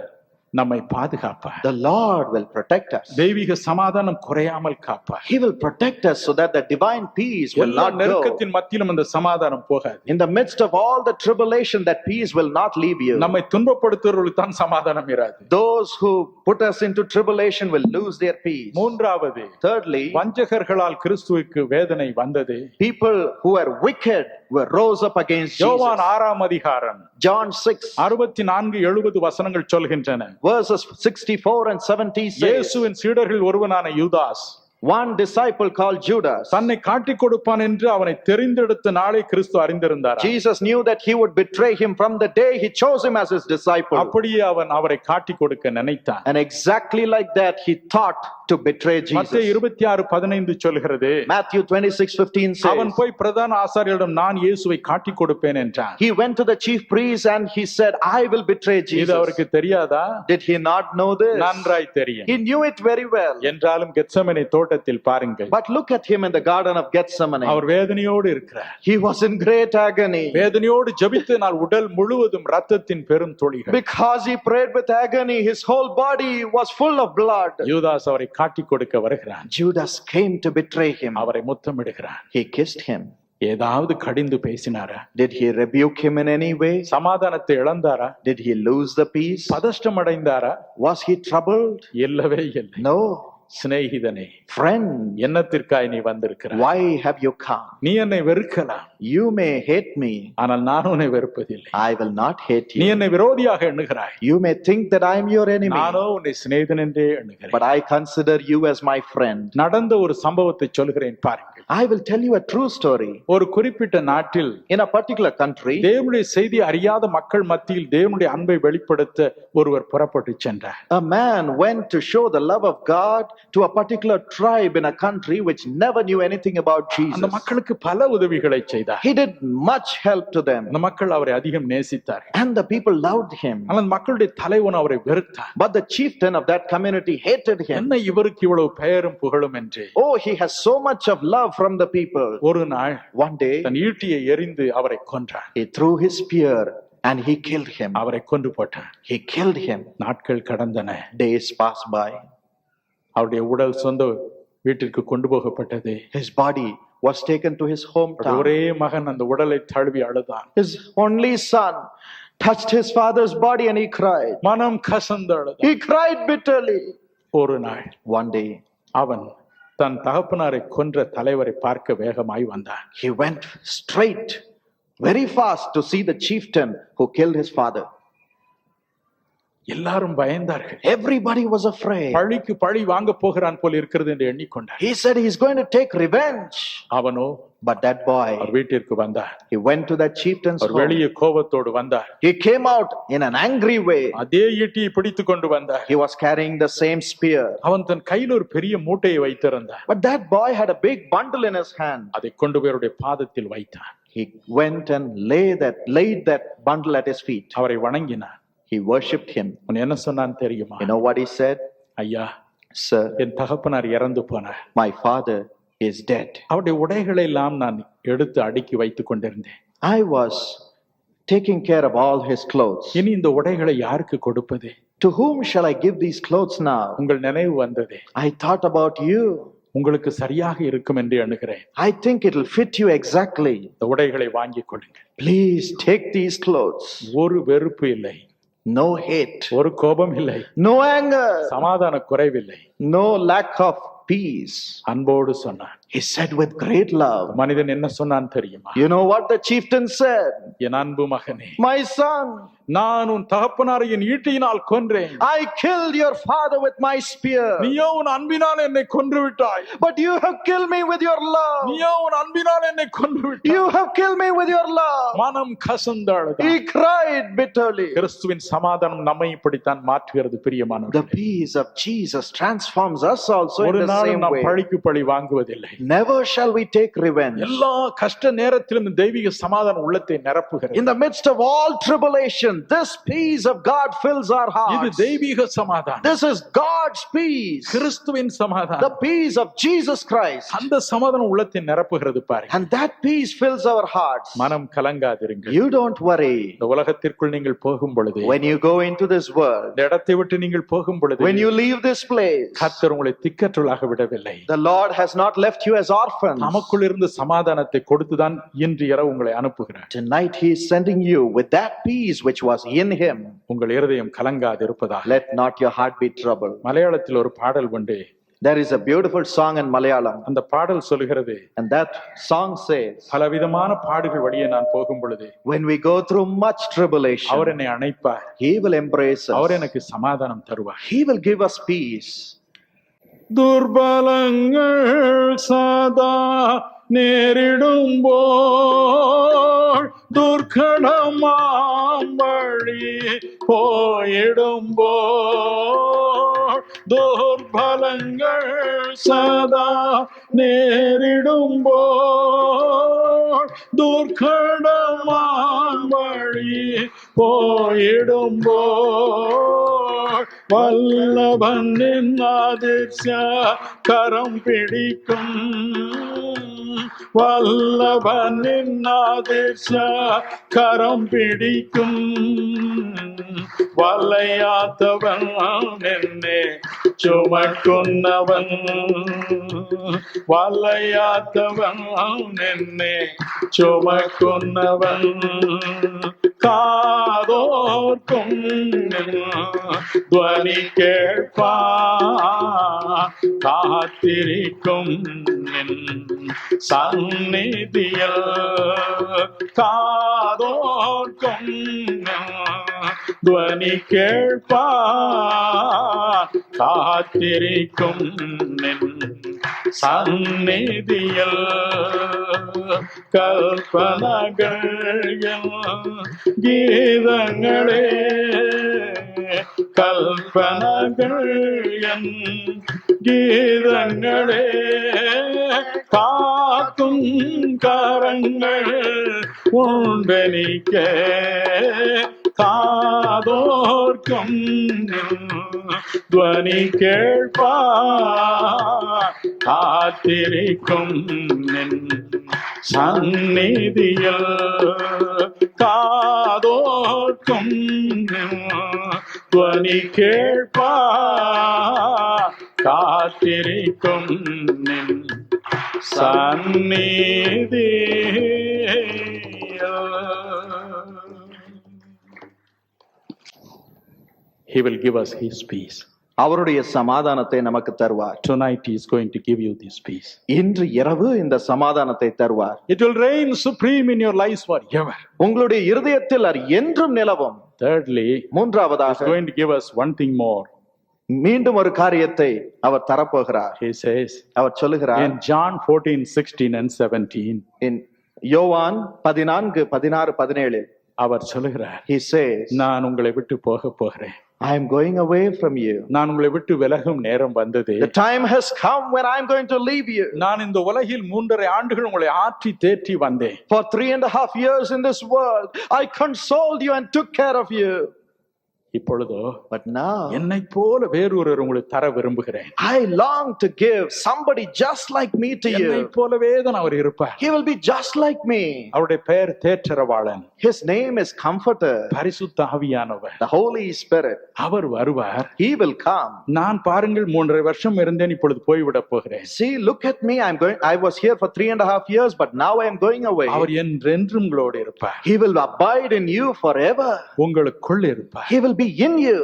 நம்மை பாதுகாப்பார். the Lord will protect us. தெய்வீக சமாதானம் குறையாமல் காப்பார். He will protect us so that the divine peace will எல்லா not go. நெருக்கத்தின் மத்தியிலும் அந்த சமாதானம் போகாது. In the midst of all the tribulation, that peace will not leave you. நம்மை துன்பப்படுத்துவர்களுக்கு தான் சமாதானம் இராது. Those who put us into tribulation will lose their peace. மூன்றாவது, Thirdly, வஞ்சகர்களால் கிறிஸ்துவுக்கு வேதனை வந்தது. people who are wicked were rose up against யோவான் Jesus. 6ஆம் அதிகாரம் John 6 64-70 வசனங்கள் சொல்கின்றன. verses 64 and 70 says, இயேசுவின் சீடர்கள் ஒருவனான யூதாஸ் one disciple called Judas. தன்னை காட்டிக் கொடுப்பான் என்று அவனை தெரிந்தெடுத்த நாளை கிறிஸ்து அறிந்திருந்தார். Jesus knew that he would betray him from the day he chose him as his disciple. அப்படியே அவன் அவரை காட்டிக் கொடுக்க நினைத்தான். And exactly like that, he thought to betray மத்தேயு Jesus. 26:15 சொல்கிறது, Matthew 26:15 அவன் says, போய் பிரதான ஆசாரியரிடம் நான் இயேசுவை காட்டிக் கொடுப்பேன் என்றான். he went to the chief priest and he said, I will betray இது Jesus. அவருக்கு தெரியாதா? Did he not know this? நன்றாய் தெரியும். He knew it very well. என்றாலும் கெத்செமனே தோட்டத்தில் பாருங்கள், But look at him in the garden of Gethsemane. அவர் வேதனையோடு இருக்கிறார். He was in great agony. வேதனையோடு ஜெபித்தனால் உடல் முழுவதும் இரத்தத்தின் பெரும் துளிகள். Because he prayed with agony, his whole body was full of blood. யூதாஸ் அவரை காட்டிக் கொடுக்க வருகிறான். Judas came to betray him. அவரை முத்தமிடுகிறான். He kissed him. ஏதாவது கடிந்து பேசினாரா? Did he rebuke him in any way? சமாதானத்தை இழந்தாரா? Did he lose the peace? பதஷ்டம் அடைந்தாரா? Was he troubled? இல்லவே இல்லை. No. சிநேகிதனே, Friend, என்னத்திற்காய் நீ வந்திருக்கிறாய்? why have you come? நீ என்னை வெறுக்கலாம், You may hate me. ஆனால் நான் உன்னை வெறுப்பதில்லை. I will not hate நீ you. என்னை விரோதியாக எண்ணுகிறாய், You may think that I am your enemy. நானோ உன்னை சிநேகிதன் என்றே எண்ணுகிறேன். But I consider you as my friend. நடந்த ஒரு சம்பவத்தை சொல்கிறேன் பாருங்கள். I will tell you a true story. ஒரு குறிப்பிட்ட நாட்டில் In a particular country, தேவனுடைய செய்தி அறியாத மக்கள் மத்தியில் தேவனுடைய அன்பை வெளிப்படுத்த ஒருவர் புறப்பட்டு சென்றார். a man went to show the love of God to a particular tribe in a country which never knew anything about அந்த Jesus. மக்களுக்கு பல உதவிகளை செய்தார். He did much help to them, அந்த மக்கள் அவரை அதிகம் நேசித்தார்கள். and the people loved him. ஆனால் அந்த மக்களுடைய தலைவன் அவரை வெறுத்தார். But the chieftain of that community hated him. என்ன இவருக்கு இவ்வளவு பெயரும் புகழும் என்று. Oh, he has so much of love from the people. ஒரு நாள் One day, தன் ஈட்டியை எறிந்து அவரை கொன்றான். he threw his spear and he killed him. அவரை கொன்று போட்டான். He killed him. நாட்கள் கடந்தன. Days passed by. அவருடைய உடல் சொந்த வீட்டிற்கு கொண்டு போகப்பட்டது. His body was taken to his hometown. ஒரே மகன் அந்த உடலை தழுவி அழுதான். His only son touched his father's body and he cried. மனம் கசந்து அழுதான். He cried bitterly. ஒரு நாள் One day, அவன் தன் தகப்பனாரை கொன்ற தலைவரை பார்க்க வேகமாய் வந்தான். he went straight, very fast to see the chieftain who killed his father. எல்லாரும் பயந்தார்கள். Everybody was afraid. பழிக்கு பழி வாங்க போகிறான் போல் இருக்கிறது என்று எண்ணிக்கொண்டார். He said he's going to take revenge. அவனோ But that boy, அவர் வீட்டிற்கு வந்தார். he went to that chieftain's our home. வெளியே கோபத்தோடு வந்தார். He came out in an angry way. அதே ஈட்டியை பிடித்து கொண்டு வந்தார். He was carrying the same spear. அவன் தன் கையில் ஒரு பெரிய மூட்டையை வைத்திருந்தார். But that boy had a big bundle in his hand. அதை கொண்டு போய் அவருடைய பாதத்தில் வைத்தான். He went and laid that bundle at his feet. அவரை வணங்கினார். He worshipped him. அவன் என்ன சொன்னான் தெரியுமா? You know what he said? ஐயா, Sir, என் தகப்பனார் இறந்து போனார். my father is dead. அவருடைய உடைகளை எல்லாம் நான் எடுத்து அடுக்கி வைத்துக் கொண்டிருந்தேன். I was taking care of all his clothes. இனி இந்த உடைகளை யாருக்கு கொடுப்பது? To whom shall I give these clothes now? உங்கள் நினைவு வந்தது. I thought about you. உங்களுக்கு சரியாக இருக்கும் என்று எண்ணுகிறேன். I think it'll fit you exactly. இந்த உடைகளை வாங்கிக் கொள்ளுங்கள். Please take these clothes. ஒரு வெறுப்பு இல்லை. no hate, ஒரு கோபம் இல்லை, no anger, சமாதான குறைவில்லை. no lack of peace. அன்போடு சொன்னான். He said with great love. மனிதன் என்ன சொன்னான் தெரியுமா? You know what the chieftain said? என் அன்பு மகனே, My son, நான் உன் தகப்பனாரை என் ஈட்டியினால் கொன்றேன், I killed your father with my spear, நீயோ உன் அன்பினால் என்னை கொன்று விட்டாய். but you have killed me with your love. நீயோ உன் அன்பினால் என்னை கொன்று விட்டாய். You have killed me with your love. மனம் கசந்தழுதான். He cried bitterly. கிறிஸ்துவின் சமாதானம் நம்மை இப்படித்தான் மாற்றுகிறது The பிரியமானவர்களே. peace of Jesus transforms us also in ஒரு the நாளும் same நாம் way. பழிக்கு பழி வாங்குவதில்லை. Never shall we take revenge. எல்லா கஷ்ட நேரத்திலும் இந்த தெய்வீக சமாதானம் உள்ளத்தை நிரப்புகிறது. In the midst of all tribulation, this peace of God fills our இது hearts. தெய்வீக சமாதானம், This is God's peace, கிறிஸ்துவின் the சமாதானம். peace of Jesus Christ. அந்த சமாதானம் உள்ளத்தை நிரப்புகிறது பாருங்க. And that peace fills our hearts. மனம் கலங்காதிருங்கள். You don't worry. இந்த உலகத்திற்குள் நீங்கள் போகும் பொழுது, When you go into this world, இந்த இடத்தை விட்டு நீங்கள் போகும் பொழுது, when you leave this place, கர்த்தர் உங்களை திக்கற்றலாக விடவில்லை. the Lord has not left you as orphans. நமக்குள் இருந்து சமாதானத்தை கொடுத்துதான் இன்று இரவு உங்களை அனுப்புகிறார். Tonight He is sending you with that peace which was in Him. உங்கள் இருதயம் கலங்காது இருப்பதாக. Let not your heart be troubled. மலையாளத்தில் ஒரு பாடல் உண்டு. There is a beautiful song in Malayalam, அந்த பாடல் சொல்லுகிறது, and that song says, பலவிதமான பாடுகள் வழியே நான் போகும் பொழுது when we go through much tribulation, அவர் என்னை அணைப்பார், He will embrace our us. எனக்கு சமாதானம் தருவார். He will give us peace. துர்பலங்கள் சதா நேரிடும்போள், துர்க்கடமாம் வழி போயிடும்போள், துர்பலங்கள் சதா நேரிடும்போள், துர்க்கடமாம் வழி போயிடும்போள், வல்லபனின் அதிர்ஷ்ய கரம் பிடிக்கும், வல்லபனின் அதிர்ஷ்ய கரம் பிடிக்கும், வல்லையாத்தவன் என்னே சுமக்குன்னவன், வல்லையாத்தவன் என்னே சுமக்குன்னவன், காதோர்க்கும் துவனி கேட்பா, காத்திரிக்கும் சந்நிதியில், காதோர்க்கும் துவனி கேட்பா, காத்திரிக்கும் சந்நிதியில், கல்பனகள் கீதங்களே, கல்பனகள் கீதங்களே, காக்கும் கரங்கள் உண்டனிக்க, காதோர்க்கும் துவனி கேட்பா, காத்திரிக்கும் சந்நிதியில், காதோர்க்கும் துவனி கேட்பா, காத்திரிக்கும் சந்நிதியில். He will give us His peace. அவருடைய சமாதானத்தை நமக்கு தருவார். Tonight He is going to give you this peace. இன்று இரவு இந்த சமாதானத்தை தருவார். It will reign supreme in your lives forever. உங்களுடைய இருதயத்தில் அது என்றும் நிலவும். Thirdly, He is மூன்றாவதாக going to give us one thing more. மீண்டும் ஒரு காரியத்தை அவர் தரப்போகிறார். He says அவர் சொல்லுகிறார் in John 14, 16 and 17, in யோவான் 14, 16, 17, அவர் சொல்லுகிறார், he says, நான் உங்களை விட்டு போக போகிறேன், I am going away from you. நான் உங்களை விட்டு விலகும் நேரம் வந்தது, The time has come when I am going to leave you. நான் இந்த உலகில் 3.5 ஆண்டுகள் உங்களை ஆற்றி தேற்றி வந்தேன். For 3.5 years in this world, I consoled you and took care of you. இப்பொழுதோ But now, என்னை போல வேறொருவர் உங்களுக்கு தர விரும்புகிறேன். I long to give somebody just like me to என்னை you. போலவே தான் அவர் இருப்பார். He will be just like me. அவருடைய பெயர் தேற்றரவாளன், His name is Comforter, பரிசுத்த ஆவியானவர். the Holy Spirit. அவர் வருவார். He will come. நான் பாருங்கள் 3.5 வருஷம் இருந்தேன், இப்பொழுது போய்விட போகிறேன். See, look at me. I was here for 3.5 years, but now I am going away. அவர் என்றென்றும் உங்களோடு இருப்பார். He will abide in you forever. உங்களுக்குள் இருப்பார். He will be in you.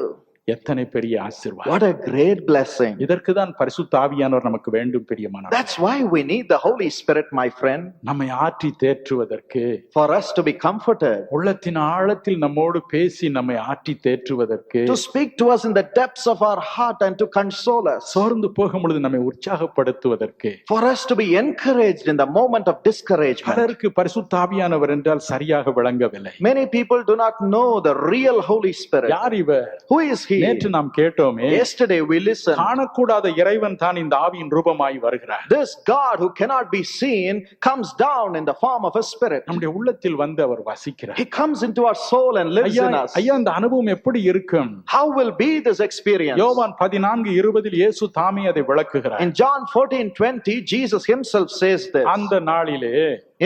எத்தனை பெரிய ஆசீர்வாதம். What a great blessing. இதற்கு தான் பரிசுத்த ஆவியானவர் நமக்கு வேண்டும் பிரியமானவர்களே. That's why we need the Holy Spirit, my friend. நம்மை ஆற்றி தேற்றுவதற்கு, For us to be comforted, உள்ளத்தின் ஆழத்தில் நம்மோடு பேசி நம்மை ஆற்றி தேற்றுவதற்கு, to speak to us in the depths of our heart and to console us, சோர்ந்து போகும் பொழுது நம்மை உற்சாகப்படுத்துவதற்கு, for us to be encouraged in the moment of discouragement. பலருக்கு பரிசுத்த ஆவியானவர் என்றால் சரியாக விளங்கவில்லை. Many people do not know the real Holy Spirit. யார் இவர்? Who is he? நேற்று நாம் கேட்டோமே, Yesterday we listened. காணக்கூடாத இறைவன் தான் இந்த ஆவியின் ரூபமாய் வருகிறார். This God who cannot be seen comes down in the form of a spirit. நம்முடைய உள்ளத்தில் வந்து அவர் வசிக்கிறார். He comes into our soul and lives in us. ஐயா, இந்த அனுபவம் எப்படி இருக்கும்? How will be this experience? யோவான் 14:20 இயேசு தாமே அதை விளக்குகிறார். In John 14:20, Jesus himself says this. அந்த நாளிலே,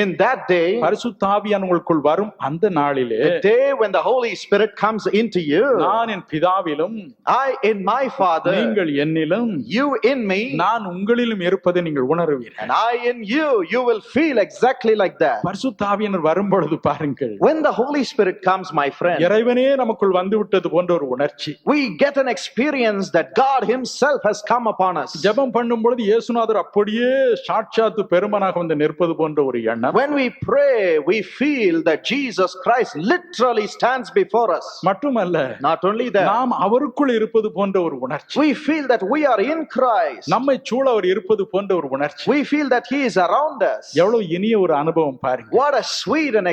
In that day, பரிசுத்த ஆவியானவர் உங்களுக்குள் வரும் அந்த நாளிலே, the day when the Holy Spirit comes into you, நான் என் பிதாவிலும் I in my Father, நீங்கள் என்னிலும் you in me, நான் உங்களிலும் இருப்பதை நீங்கள் உணருவீர்கள். and I in you, you will feel exactly like that. பரிசுத்த ஆவியானவர் வரும்பொழுது பாருங்கள், When the Holy Spirit comes, my friend, இறைவனே நமக்குள் வந்து விட்டது போன்ற ஒரு உணர்ச்சி. we get an experience that God himself has come upon us. ஜெபம் பண்ணும் பொழுது இயேசுநாதர் அப்படியே சாட்சாத்து பெருமனாக வந்து நிற்பது போன்ற ஒரு எண்ணம். When we pray, we feel that Jesus Christ literally stands before us. மட்டுமல்ல, Not only that, நாம் அவருக்குள் இருப்பது போன்ற ஒரு உணர்ச்சி. we feel that we are in Christ. நம்மை சூழ அவர் இருப்பது போன்ற ஒரு உணர்ச்சி. We feel that he is around us. எவ்வளவு இனிய ஒரு அனுபவம் பாருங்க. What a sweet and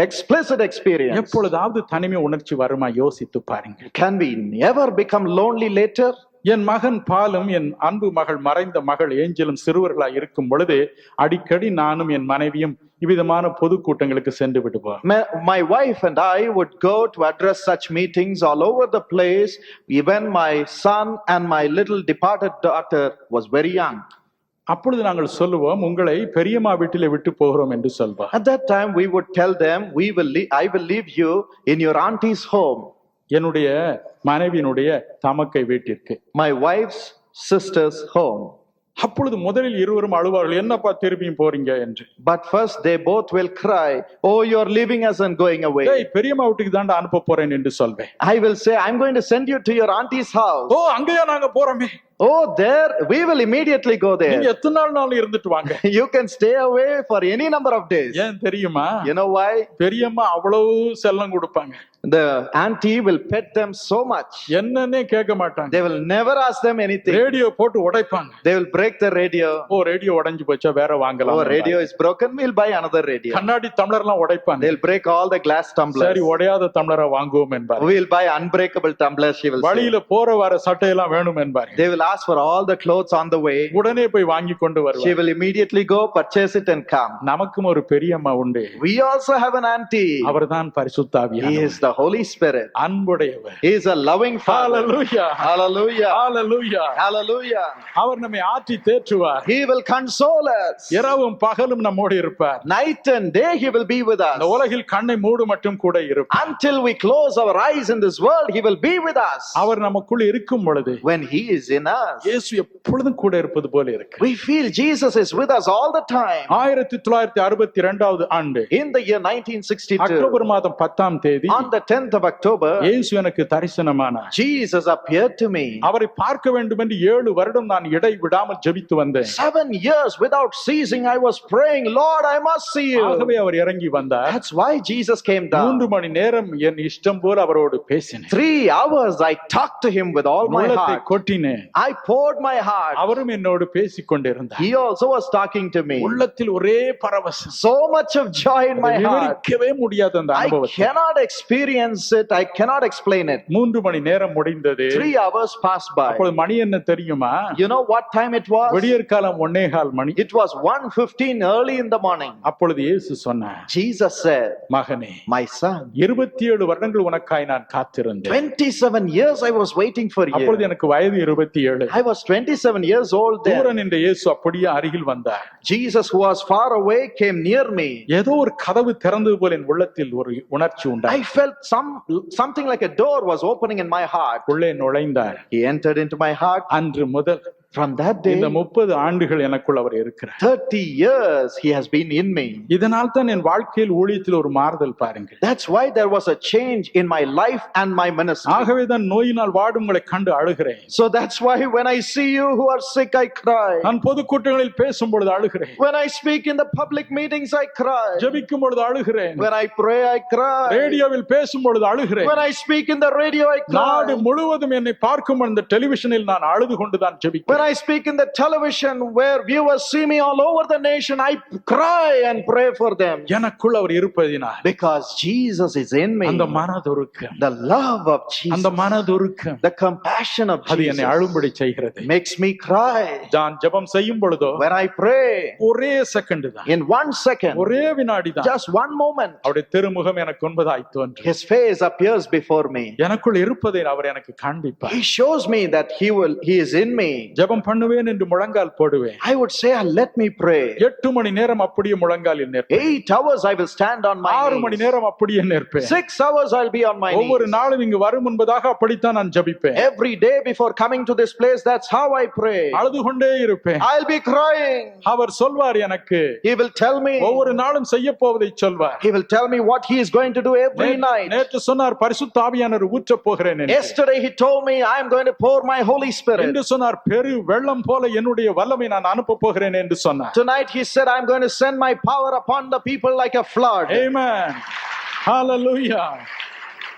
explicit experience. எப்பொழுதாவது தனிமை உணர்ச்சி வருமா? யோசித்து பாருங்க. Can we never become lonely later? என் மகன் பாலும் என் அன்பு மகள் மறைந்த மகள் ஏஞ்சலும் சிறுவர்களாய் இருக்கும் பொழுது அடிக்கடி நானும் என் மனைவியும் இவ்விதமான பொதுக்கூட்டங்களுக்கு சென்று விடுவோம். My wife and I would go to address such meetings all over the place, even my son and my little departed daughter was very young. அப்பொழுது நாங்கள் சொல்லுவோம், உங்களை பெரியம்மா வீட்டிலே விட்டு போகிறோம் என்று சொல்வோம். At that time we would tell them, I will leave you in your auntie's home. என்னுடைய மனைவியினுடைய தமக்கை வீட்டிற்கு, My wife's sister's home. அப்பொழுது முதலில் இருவரும் அழுவார்கள், என்னப்பா திரும்பியும் போறீங்க என்று. But first they both will cry, oh, you're leaving us and going away. டேய், பெரியம்மா வீட்டுக்கு தாண்டா அனுப்ப போறேன் என்று சொல்வேன். I will say, I'm going to send you to your auntie's house. ஓ, அங்கேயா நாங்க போறோமே. Oh, there, we will immediately go நீங்க there. எத்தனை நாள் இருந்துட்டு வாங்க. You can stay away for any number of days. ஏன் தெரியுமா? You know why? பெரியம்மா அவ்வளவு செல்லம் கொடுப்பாங்க. The auntie will pet them so much. என்னன்னே கேட்க மாட்டாங்க. They will never ask them anything. Radio போட்டு உடைப்பாங்க. They will break the radio. ஓ, ரேடியோ உடைஞ்சு போச்சா, வேற வாங்கலாம். Oh, radio is broken, we'll buy another radio. கண்ணாடி டம்ளர்லாம் உடைப்பாங்க. They'll break all the glass tumblers. சரி, உடையாத டம்ளரை வாங்குவோம் என்பார். We'll buy unbreakable tumblers, she will say. வழியில போற வர சட்டையெல்லாம் வேணும் என்பார். They will ask for all the clothes on the way. உடனே போய் வாங்கி கொண்டு She வருவார். will immediately go purchase it and come. நமக்கும் ஒரு பெரியம்மா உண்டு. We also have an auntie. அவர்தான் பரிசுத்த He ஆவியானவர். is the Holy Spirit. அன்புடையவர். He is a loving Father. Hallelujah, Hallelujah. Hallelujah. Hallelujah. அவர் நம்மை ஆற்றி தேற்றுவார். He will console us. இரவும் பகலும் நம்மோடு இருப்பார். Night and day he will be with இந்த us. உலகில் கண்ணை மூடு மட்டும் கூட இருப்பார். Until we close our eyes in this world, he will be with us. அவர் நமக்குள் இருக்கும் பொழுது When he is in us, இயேசு எப்பொழுதும் கூட இருப்பது போல இருக்கு. we feel Jesus is with us all the time. 1962 ஆண்டு In the year 1962, அக்டோபர் மாதம் 10ஆம் தேதி on the 10th of October, இயேசு எனக்கு தரிசனமானார். Jesus appeared to me. அவரை பார்க்க வேண்டும் என்று 7 வருடம் நான் இடை விடாமல் ஜெபித்து வந்தேன். 7 years without ceasing, I was praying, Lord, I must see you. ஆகவே அவர் இறங்கி வந்தார். That's why Jesus came down. 3 மணி நேரம் என் இஷ்டம் போல அவரோடு பேசினேன். 3 hours I talked to him with all my உள்ளத்தை heart. கொட்டினேன். I poured my heart. அவரும் என்னோடு பேசிக் கொண்டிருந்தார். He also was talking to me. உள்ளத்தில் ஒரே பரவசம். So much of joy in my heart. விவரிக்கவே முடியாத அந்த I அனுபவத்தை. cannot experience experience it. I cannot explain it. 3 மணி நேரம் முடிந்தது. 3 hours passed by. அப்பொழுது மணி என்ன தெரியுமா? You know what time it was? விடியற்காலம் 1:15 money. It was 1:15 early in the morning. அப்பொழுது இயேசு சொன்னார், Jesus said, மகனே, my son, 27 வருடங்கள் உனக்காய் நான் காத்திருந்தேன். 27 years I was waiting for அப்பொழுது you. எனக்கு வயது 27. I was 27 years old தூர then. நின்ற இயேசு அப்படியே அருகில் வந்தார். Jesus, who was far away, came near me. ஏதோ ஒரு கதவு திறந்தது போல என் உள்ளத்தில் ஒரு உணர்ச்சி I உண்டாய். felt something like a door was opening in my heart. உள்ளே நுழைந்தார். He entered into my heart. அன்று முதல் From that day, இந்த 30 ஆண்டுகள் எனக்குள் அவர் இருக்கிறார். 30 years he has been in me. இதனால் தான் என் வாழ்க்கையில் ஊழியத்தில் ஒரு மாறுதல் பாருங்கள். That's why there was a change in my life and my ministry. ஆகவே தான் நோயினால் வாடுங்களை கண்டு அழுகிறேன். So that's why when I see you who are sick, I cry. நான் பொதுக்கூட்டங்களில் பேசும் பொழுது அழுகிறேன். When I speak in the public meetings, I cry. ஜெபிக்கும் பொழுது அழுகிறேன். When I pray, I cry. ரேடியோவில் பேசும் பொழுது அழுகிறேன். When I speak in the radio, I நாடு cry. முழுவதும் என்னை பார்க்கும் அந்த டெலிவிஷனில் நான் அழுது கொண்டுதான் When ஜெபிக்கிறேன். I speak in the television where viewers see me all over the nation, I cry and pray for them. எனக்குள் அவர் இருப்பதினால் Because Jesus is in me. அந்த மனதுருக்கம், The love of அந்த Jesus, மனதுருக்கம் the compassion of அது என்னை Jesus அழும்படி செய்கிறது. makes me cry. நான் ஜெபம் செய்யும் பொழுதோ When I pray, ஒரே செகண்ட் தான், in 1 second, ஒரே வினாடி தான் just one moment, அவருடைய திருமுகம் எனக்கு முன்பதாய் தோன்றும். His face appears before me. எனக்குள் இருப்பதை அவர் எனக்கு காண்பிப்பார். He shows me that He is in me. ஜெபம் பண்ணுவேன் என்று முழங்கால் போடுவேன். I would say, let me pray. 8 மணி நேரம் அப்படியே முழங்காலில் நிற்பேன். 8 hours I will stand on my 6 money knees. நேரம் அப்படியே நிற்பேன். 6 hours I'll be on my ஒவ்வொரு knees. நாளும் இங்கு வரும் முன்பதாக அப்படித்தான் நான் ஜெபிப்பேன். Every day before coming to this place, that's how I pray. அழுது கொண்டே இருப்பேன். I'll be crying. அவர் சொல்வார் எனக்கு, He will tell me. ஒவ்வொரு நாளும் செய்ய போவதை சொல்வார். He will tell me what He is going to do every night. நேற்று சொன்னார், பரிசுத்த ஆவியானவர் ஊற்றப் போகிறேன் என்று. Yesterday He told me, I am going to pour my Holy Spirit. என்று சொன்னார், பெரு வெள்ளம் போல என்னுடைய வல்லமை நான் அனுப்ப போகிறேன் என்று சொன்னார். Tonight He said, I'm going to send my power upon the people like a flood. Amen. Hallelujah.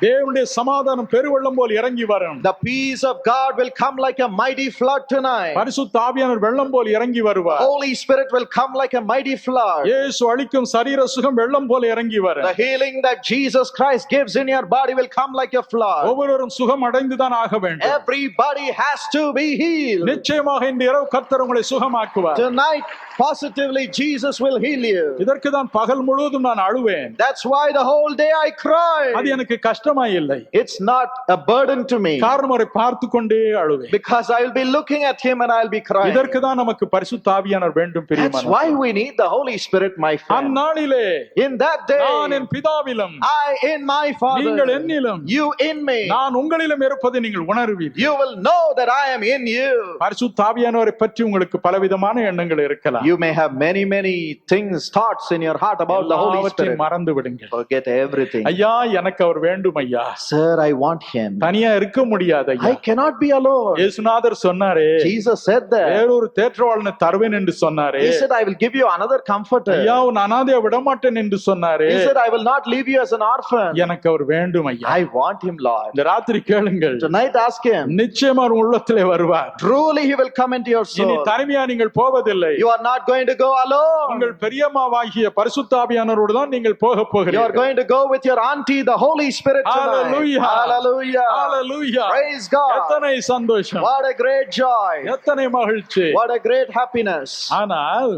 தேவனுடைய சமாதானம் பெருவெள்ளம் போல் இறங்கி வரும். The peace of God will come like a mighty flood tonight. பரிசுத்த ஆவியானவர் வெள்ளம் போல் இறங்கி வருவார். Holy Spirit will come like a mighty flood. இயேசு அளிக்கும் சரீர சுகம் வெள்ளம் போல இறங்கி வரும். The healing that Jesus Christ gives in your body will come like a flood. ஒவ்வொருவரும் சுகம் அடைந்து தான் ஆக வேண்டும். Everybody has to be healed. நிச்சயமாக இந்த இரவு கர்த்தர் உங்களை சுகமாக்குவார். Tonight, positively, Jesus will heal you. இதற்கு தான் பகல் முழுவதும் நான் அழுவேன். That's why the whole day I cry. அது எனக்கு கஷ்டமாய் இல்லை. It's not a burden to me. காரணம் அவரை பார்த்து கொண்டே அழுவேன். Because I will be looking at Him and I'll be crying. இதற்கு தான் நமக்கு பரிசுத்த ஆவியானவர் வேண்டும் That's பிரியமானவர்களே. why we need the Holy Spirit, my friend. அந்நாளிலே In that day, நான் என் பிதாவிலும் I in my நீங்கள் Father, என்னிலும் you in me. நான் உங்களிலும் இருப்பதை நீங்கள் உணர்வீர்கள். You will know that I am in you. பரிசுத்த ஆவியானவரை பற்றி உங்களுக்கு பலவிதமான எண்ணங்கள் இருக்கலாம். You may have many things, thoughts in your heart about the Holy எல்லாவற்றையும் Spirit. மறந்து விடுங்கள். Forget everything. ஐயா, எனக்கு அவர் வேண்டும் ஐயா. Sir, I want Him. தனியா இருக்க முடியாது ஐயா. I cannot be alone. இயேசுநாதர் சொன்னாரே, Jesus said that. வேறொரு தேற்றவாளனை தருவேன் என்று சொன்னாரே. He said, I will give you another comforter. ஐயா, உன் அனாதையை விடமாட்டேன் என்று சொன்னாரே. He said, I will not leave you as an orphan. எனக்கு அவர் வேண்டும் ஐயா. I want Him, Lord. இந்த ராத்திரி கேளுங்கள். Tonight ask Him. நிச்சயமா உன் உள்ளத்திலே வருவார். Truly He will come into your இனி soul. தனிமையா நீங்கள் போவதில்லை. You are not going to go alone. உங்கள் பெரியம்மாவாகிய பரிசுத்த ஆவியானவரோடு தான் நீங்கள் போக You are போகிறீர்கள். going to go with your auntie, the Holy Spirit tonight. Hallelujah. Hallelujah. Hallelujah. Praise God. எத்தனை சந்தோஷம், What a great joy. எத்தனை மகிழ்ச்சி. What a great happiness. ஆனால்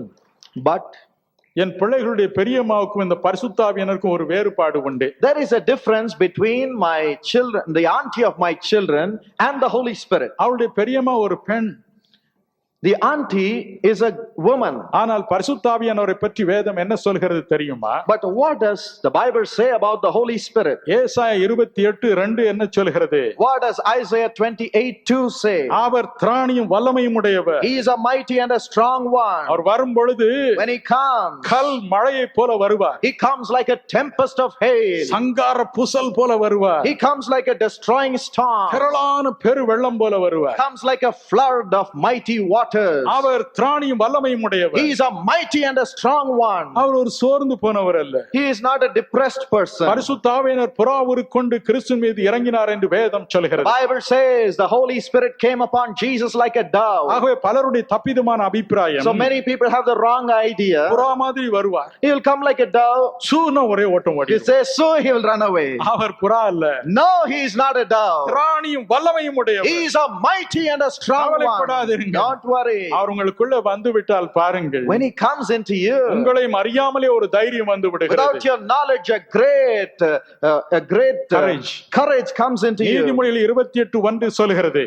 But என் பிள்ளைகளுடைய பெரியம்மாவுக்கும் இந்த பரிசுத்த ஆவியானவருக்கும் ஒரு வேறுபாடு உண்டு. there is a difference between my children, the auntie of my children, and the Holy Spirit. அவளுடைய பெரியம்மா ஒரு பெண். The auntie is a woman. ஆனால் பரிசுத்த ஆவியானவரை பற்றி வேதம் என்ன சொல்கிறது தெரியுமா? But what does the Bible say about the Holy Spirit? ஏசாயா 28:2 என்ன சொல்கிறது? What does Isaiah 28:2 say? அவர் திராணியும் வல்லமையும் உடையவர். He is a mighty and a strong one. அவர் வரும் பொழுது When He comes, கல் மழையை போல வருவார். He comes like a tempest of hail. சங்கார புசல் போல வருவார். He comes like a destroying storm. திரளான பெரு வெள்ளம் போல வருவார். Comes like a flood of mighty water. waters. அவர் திராணியும் வல்லமையும் உடையவர். He is a mighty and a strong one. அவர் ஒரு சோர்ந்து போனவர் அல்ல. He is not a depressed person. பரிசுத்த ஆவியானவர் புறாவுரு கொண்டு கிறிஸ்து மீது இறங்கினார் என்று வேதம் The சொல்கிறது. Bible says the Holy Spirit came upon Jesus like a dove. ஆகவே பலருடைய தப்பிதமான அபிப்பிராயம், So many people have the wrong idea. புறா மாதிரி வருவார், He will come like a dove. சூனா ஒரே ஓட்டம் ஓடி. He says so, he will run away. அவர் புறா அல்ல, No, he is not a dove. திராணியும் வல்லமையும் உடையவர். He is a mighty and a strong one. கவலைப்படாதீர்கள். Don't worry. அவர் உங்களுக்குள்ள வந்து விட்டால் பாருங்கள், When he comes into you, உங்களையும் அறியாமலே ஒரு தைரியம் வந்து without விடுகிறது. your knowledge, a great courage comes into you. நீதிமொழியில் 28:1 சொல்கிறது,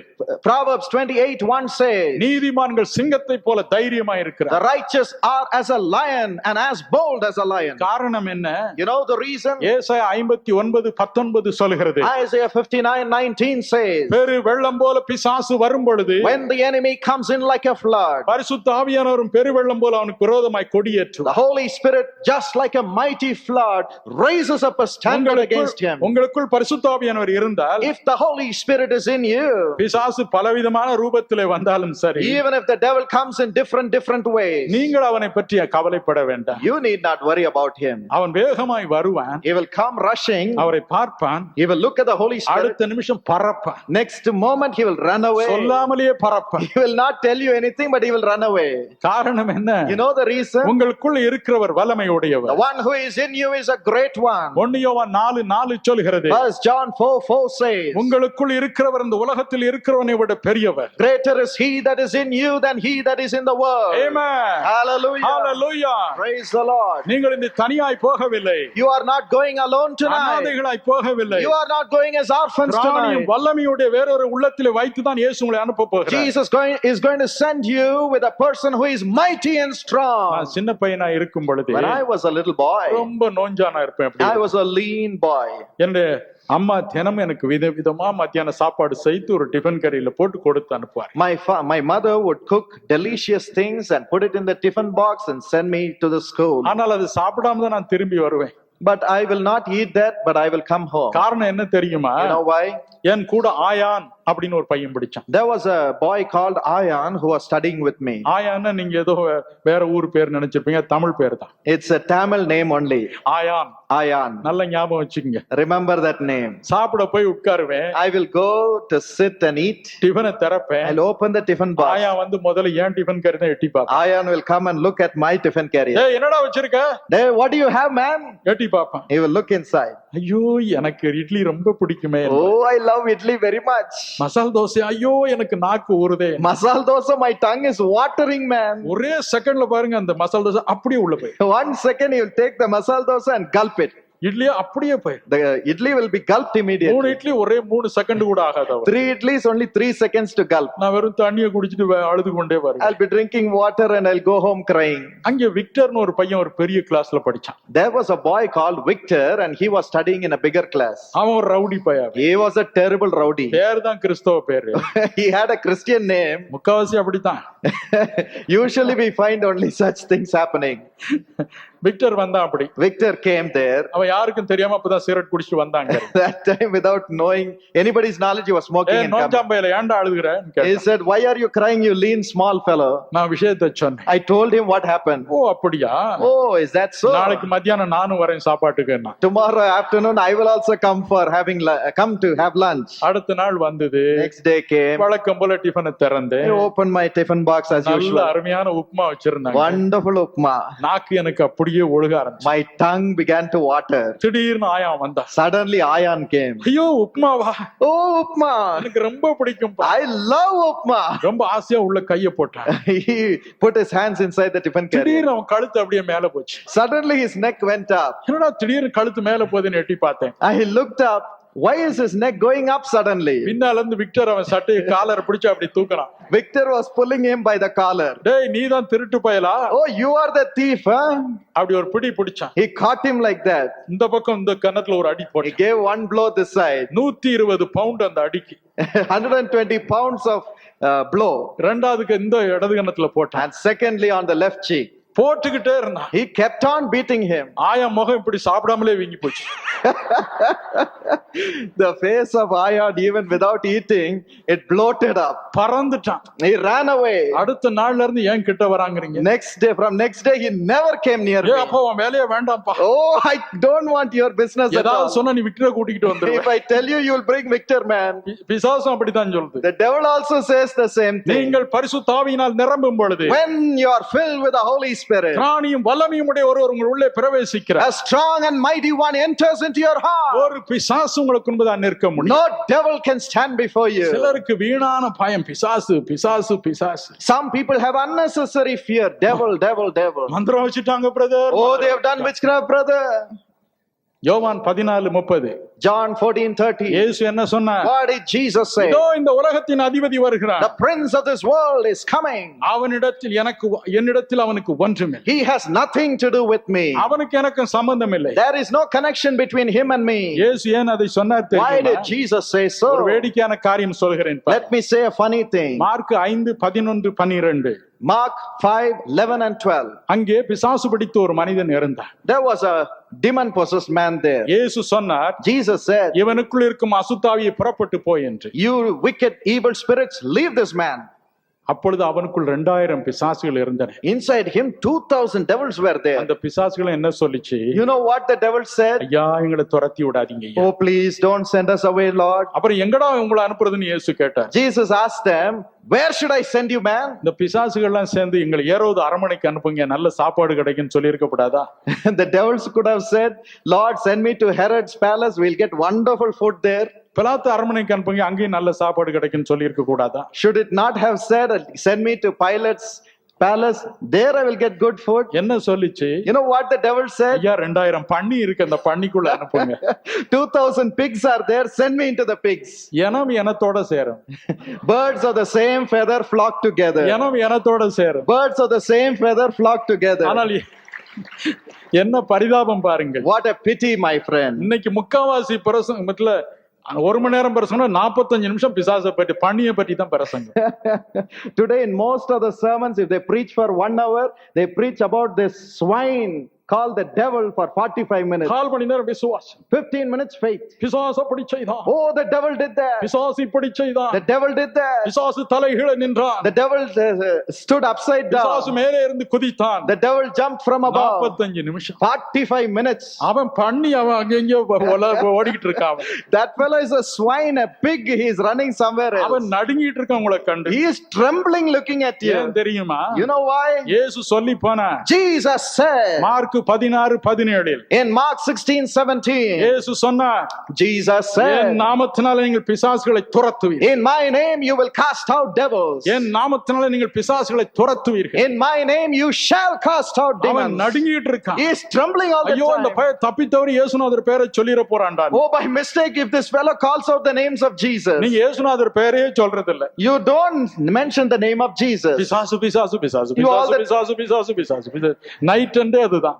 Proverbs 28:1 says, நீதிமான்கள் சிங்கத்தை போல தைரியமா the இருக்கிறார். righteous are as a lion and as bold as a lion. காரணம் என்ன? You know the reason? ஏசாயா 59:19 சொல்கிறது, Isaiah 59:19 says, பெரு வெள்ளம் போல பிசாசு வரும் பொழுது when the enemy comes in like a flood, பரிசுத்த ஆவியானவரும் பெருவெள்ளம் போல அவனுக்கு விரோதமாய் the கொடியேற்றுவார். Holy Spirit, just like a mighty flood, raises up a standard against him. உங்களுக்குள் பரிசுத்த ஆவியானவர் இருந்தால், If the Holy Spirit is in you, பிசாசு பலவிதமான ரூபத்திலே வந்தாலும் சரி, even if the devil comes in different ways, நீங்கள் அவனை பற்றி கவலைப்பட வேண்டாம். you need not worry about him. அவன் வேகமாய் வருவான், He will come rushing. அவரை பார்ப்பான், He will look at the Holy Spirit. அடுத்த நிமிஷம் பறப்பான், Next moment he will run away. சொல்லாமலேயே பறப்பான். He will not tell you anything, but he will run away. காரணம் என்ன? You know the reason? உங்களுக்குள் இருக்கிறவர் வல்லமை The உடையவர். one who is in you is a great one. 1 யோவான் 4:4 சொல்கிறது, 1 John 4:4 says, உங்களுக்குள் இருக்கிறவர் இந்த உலகத்தில் இருக்கிறவனை விட பெரியவர். greater is he that is in you than he that is in the world. Amen. Hallelujah. Hallelujah. Praise the Lord. நீங்கள் இந்த தனியாய் போகவில்லை, You are not going alone tonight. அநாதைகளாய் போகவில்லை. You are not going as orphans திராணியும் tonight. வல்லமையுடைய வேறொரு உள்ளத்திலே வைத்து தான் இயேசு உங்களை அனுப்ப போகிறார். Jesus is going to send you with a person who is mighty and strong. நான் சின்ன பையனா இருக்கும் பொழுது When I was a little boy, ரொம்ப நோஞ்சானா இருப்பேன். அப்படி I was a lean boy. என்ற அம்மா தினமும் எனக்கு விதவிதமா மத்தியான சாப்பாடு செய்து ஒரு டிஃபன் கரியில போட்டு கொடுத்து அனுப்புவார். My mother would cook delicious things and put it in the tiffin box and send me to the school. ஆனால் அது சாப்பிடாம தான் நான் திரும்பி வருவேன். But I will not eat that, but I will come home. காரணம் என்ன தெரியுமா? You know why? என் கூட ஆயான் அப்படின்னு ஒரு பையன் பிடிச்சான். There was a boy called Ayan who was studying with me. ஆயான்னு நீங்க ஏதோ வேற ஊர் பேர் நினைச்சிருப்பீங்க, தமிழ் பேர் தான். It's a Tamil name only. Ion. Ayan. நல்ல ஞாபகம் வச்சுக்கங்க. Remember that name. சாப்பிட போய் உட்காருவேன். I will go to sit and eat. டிஃபனை திறப்பேன். I'll open the tiffin box. ஆயா வந்து முதல்ல ஏன் டிஃபன் கரி தான் எட்டி பாப்பேன். Ayan will come and look at my tiffin carrier. ஏய் என்னடா வச்சிருக்க? There, what do you have, man? எட்டி பாப்பேன். He will look inside. ஐயோ எனக்கு இட்லி ரொம்ப பிடிக்குமே. Oh, I love idli very much. மசால் தோசை ஐயோ எனக்கு நாக்கு ஊறுதே. Masala dosa, my tongue is watering, man. ஒரே செகண்ட்ல பாருங்க அந்த மசால் தோசை அப்படியே உள்ள போய். 1 second he will take the masala dosa and gulp it. இட்லியே அப்படியே போய். The idli will be gulped 3 immediately. Idli ஒரே 3 செகண்ட் கூட ஆகாது. 3 idlis only 3 seconds to gulp. நான் வெறும் தண்ணியை குடிச்சிட்டு அழுது கொண்டே வருவேன். I'll be drinking water and I'll go home crying. அங்க விக்டர்னு ஒரு பையன் ஒரு பெரிய கிளாஸ்ல படிச்சான். There was a boy called Victor and he was studying in a bigger class. அவன் ஒரு ரவுடி பையன். He was a terrible rowdy. பேர் தான் கிறிஸ்தவ பேரு. He had a Christian name. முக்காவாசி அப்படித்தான். Usually we find only such things happening. Victor வந்தான் அப்படி. Victor came there. அவன் யாருக்கும் தெரியாம அப்பதான் சிகரெட் குடிச்சிட்டு வந்தாங்க. That time without knowing anybody's knowledge he was smoking and coming. நோஞ்சாம்பையில ஏன்டா அழுகுறேன்னு He கேட்டான். said, why are you crying, you lean small fellow? நான் விஷயத்தை சொன்னேன். I told him what happened. ஓ அப்படியா? Oh, is that so? நாளைக்கு மத்தியானம் நானும் வரேன் சாப்பாட்டுக்கு. Tomorrow afternoon I will also come for come to have lunch. அடுத்த நாள் வந்தது. Next day came. வழக்கம் போல டிஃபனை திறந்தேன். I opened my tiffin box as நல்ல usual. அருமையான உப்புமா வச்சிருந்தாங்க. Wonderful upma. நாக்கு எனக்கு அப்படியே ஒழுக ஆரம்பிச்சு. My tongue began to water. திடீர்னு ஆயா வந்தா. Suddenly Ayan came. ஐயோ உப்புமாவா? Oh, upma. எனக்கு ரொம்ப பிடிக்கும். I love upma. ரொம்ப ஆசையா உள்ள கைய போட்டான். He put his hands inside the tiffin carrier. திடீர்னு அவன் கழுத்து அப்படியே மேல போச்சு. Suddenly his neck went up. என்னடா திடீர்னு கழுத்து மேல போகுதுன்னு எட்டி பார்த்தேன். I looked up. Why is his neck going up suddenly? பின்னால இருந்து விக்டர் அவன் சட்டையை காலரை பிடிச்சு அப்படி தூக்குறான். Victor was pulling him by the collar. டேய் நீதான் திருட்டு பயலா? Oh, you are the thief, huh? அப்படி ஒரு பிடி பிடிச்சான். He caught him like that. இந்த பக்கம் இந்த கன்னத்துல ஒரு அடி He போட்டான். gave one blow this side. 120 bound அந்த அடிக்கு. 120 pounds of blow. ரெண்டாவதுக்கு இந்த இடது கன்னத்துல போட்டான். And secondly on the left cheek. போட்டுக்கிட்டே இருந்தான். He kept on beating him. ஆயா முகம் இப்படி சாப்பிடாமலே வீங்கி போச்சு. The face of Ayad, even without eating, it bloated up. பறந்துட்டான். He ran away. அடுத்த நாள்ல இருந்து ஏன் கிட்ட வராங்கறீங்க? From next day, he never came near me. அப்போ உன் வேலையே வேண்டாம்ப்பா. Oh, I don't want your business at ஏதாவது all. சொன்னா நீ விக்டரை கூட்டிட்டு வந்துரு. If I tell you, you will bring Victor, man. பிசாசும் அப்படிதான் சொல்லுது. The devil also says the same thing. நீங்கள் பரிசுத்த ஆவியினால் நிரம்பும் பொழுது, When you are filled with the Holy Spirit, திராணியும் வல்லமையும் உடைய ஒருவர் உங்கள் உள்ளே பிரவேசிக்கிறார். a strong and mighty one enters into your heart. ஒரு பிசாசு உங்களுக்கு முன்பதாக நிற்க முடியும். No devil can stand before you. சிலருக்கு வீணான பயம், பிசாசு பிசாசு பிசாசு. Some people have unnecessary fear. Devil, devil, devil. மந்திரம் வச்சிட்டாங்க brother. Oh, they have done witchcraft, brother. யோவான் 14:30. John 14:30. இயேசு என்ன சொன்னார்? What did Jesus say? இதோ இந்த உலகத்தின் அதிபதி வருகிறார். The prince of this world is coming. என்னிடத்தில் அவனுக்கு ஒன்றுமில்லை. He has nothing to do with me. அவனுக்கு எனக்கு சம்பந்தம் இல்லை. There is no connection between him and me. இயேசு ஏன் அதை சொன்னார் தெரியுமா? Why did Jesus say so? ஒரு வேடிக்கையான காரியம் சொல்கிறேன். Let me say a funny thing. Mark 5:11-12. Mark 5:11 and 12. அங்கே பிசாசு பிடித்த ஒரு மனிதன் இருந்தார். There was a demon possessed man there. இயேசு சொன்னார், Jesus said, இவனுக்குள் இருக்கும் அசுத்தாவியை புறப்பட்டு போய் என்று. You wicked evil spirits, leave this man. அப்பொழுது அவனுக்குள் 2000 பிசாசுகள் இருந்தன. Inside him 2000 devils were there. அந்த பிசாசுகள் என்ன சொல்லிச்சு? You know what the devil said? ஐயா எங்களை துரத்தி விடாதீங்க ஐயா. Oh, please don't send us away, Lord. அப்புறம் எங்கடா உங்களை அனுப்புறதுன்னு இயேசு கேட்டார். Jesus asked them, where should I send you, man? இந்த பிசாசுகள் எல்லாம் சேர்ந்து எங்களை ஏரோது அரண்மனைக்கு அனுப்புங்க, நல்ல சாப்பாடு கிடைக்கும்னு சொல்லி இருக்கப்படாதா? The devils could have said, Lord, send me to Herod's palace, we'll get wonderful food there. பிலாத்து அரண்மனைக்கு அனுப்புங்க, அங்கேயும் நல்ல சாப்பாடு கிடைக்கும்னு சொல்லி இருக்க கூடாதா? Should it not have said, send me to Pilate's palace, there I will get good food? என்ன சொல்லிச்சு? You know what the devil said? ஐயா 2000 பன்னி இருக்கு, அந்த பன்னிக்குள்ள அனுப்புங்க. 2000 pigs are there, send me into the pigs. இனம் இனத்தோட சேரும். Birds of the same feather flock together. இனம் இனத்தோட சேரும். Birds of the same feather flock together. ஆனால் என்ன பரிதாபம் பாருங்க. What a pity, my friend. இன்னைக்கு முக்காவாசி பிரசங்கத்துல 1 மணி நேரம் பிரசங்கம் 45 நிமிஷம் பிசாசை பற்றி பன்னியை பற்றி தான் பிரசங்கம். Today in most of the sermons, if they preach for 1 hour, they preach about this swine called the devil for 45 minutes. 4 மணி நேரம் விசுவாசம், 15 minutes faith. பிசாசு அப்படி செய்தான், Oh, the devil did that. பிசாசு இப்படி செய்தான், The devil did that. பிசாசு தலைகீழ நின்றான், The devil stood upside பிசாசு down. மேலே இருந்து குதித்தான். The devil jumped from above. 45 நிமிஷம் 45 minutes. அவன் பண்ணி அவன் அங்கெங்கயோ ஓடிக்கிட்டு இருக்கான். That fellow is a swine, a pig. He is running somewhere அவன் else. நடுங்கிட்டு இருக்கான் உங்களை கண்டு. He is trembling looking at ஏன் you. தெரியுமா? You know why? இயேசு சொல்லி போனா Jesus said mark 16:17 in Mark 16:17, இயேசு சொன்னார், Jesus என் said, நாமத்தினால நீங்கள் பிசாசுகளை துரத்துவீர்கள். in my name you will cast out devils. என் நாமத்தினால நீங்கள் பிசாசுகளை துரத்துவீர்கள். In my name you shall cast out அவன் demons. நடுங்கிட்டு இருக்கான். He is trembling all the ஐயோ அந்த time. பையன் தப்பித்தவரி இயேசுநாதர் பேரை சொல்லிர போறான்டா. Oh, by mistake, if this fellow calls out the names of Jesus, நீங்க இயேசுநாதர் பேரையே சொல்றது இல்ல. you don't mention the name of Jesus. பிசாசு பிசாசு பிசாசு You all பிசாசு the- பிசாசு பிசாசு பிசாசு பிசாசு நைட் அண்ட் டே அதுதான்.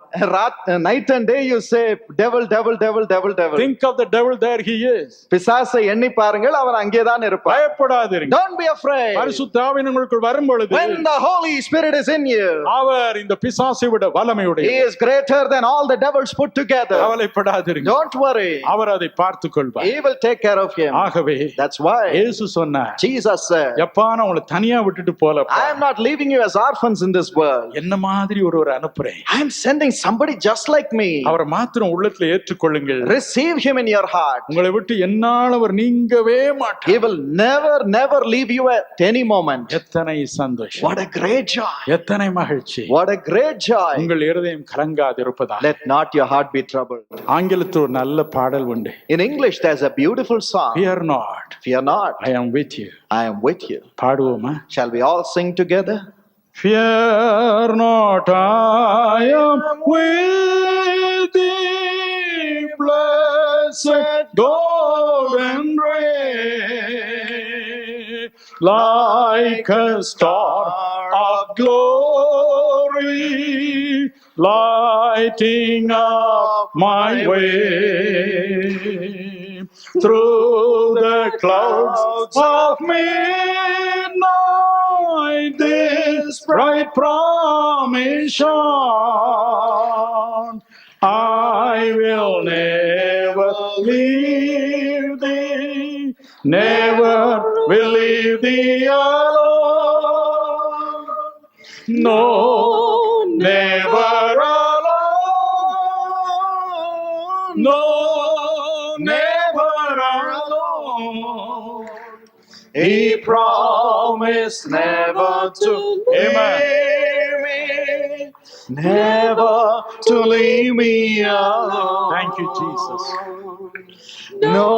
Night and day you say devil, devil, devil, devil, devil. Think of the devil, there he is. பிசாசை எண்ணி பாருங்கள், அவர் அங்கேதான் இருப்பார். பயப்படாதீங்க. Don't be afraid. பரிசுத்த ஆவி உங்களுக்குள் வரும் பொழுது When the Holy Spirit is in you, அவர் இந்த பிசாசை விட He வல்லமையுடையவர். is greater than all the devils put together. கவலைப்படாதீங்க. Don't worry. அவர் அதை பார்த்துக் கொள்வார். He will take care of him. ஆகவே That's why இயேசு சொன்னார், Jesus said, எப்பா நான் உங்களை தனியா விட்டுட்டு போலப்பா, I am not leaving you as orphans in this world. என்ன மாதிரி ஒருவர் அனுப்புறேன். I am sending somebody just like me. அவரை மாத்திரம் உள்ளத்துல ஏற்றுக்கொள்ளுங்கள். Receive him in your heart. உங்களை விட்டு என்னால் அவர் நீங்கவே மாட்டார். He will never, never leave you at any moment. எத்தனை சந்தோஷம், What a great joy. எத்தனை மகிழ்ச்சி. What a great joy. உங்கள் இருதயம் கலங்காதிருப்பதா. Let not your heart be troubled. ஆங்கிலத்தில் ஒரு நல்ல பாடல் உண்டு. In English, there's a beautiful song. Fear not, Fear not, I am with you. I am with you. பாடுவோமா? Shall we all sing together? Fear not, I am with thee, blessed golden ray, like a star of glory, lighting up my way. Through the clouds of midnight, this His bright promise shone. I will never leave thee, never will leave thee alone. No, never alone. No, never alone. He promised never to leave me, never to leave me alone. Thank you, Jesus. No,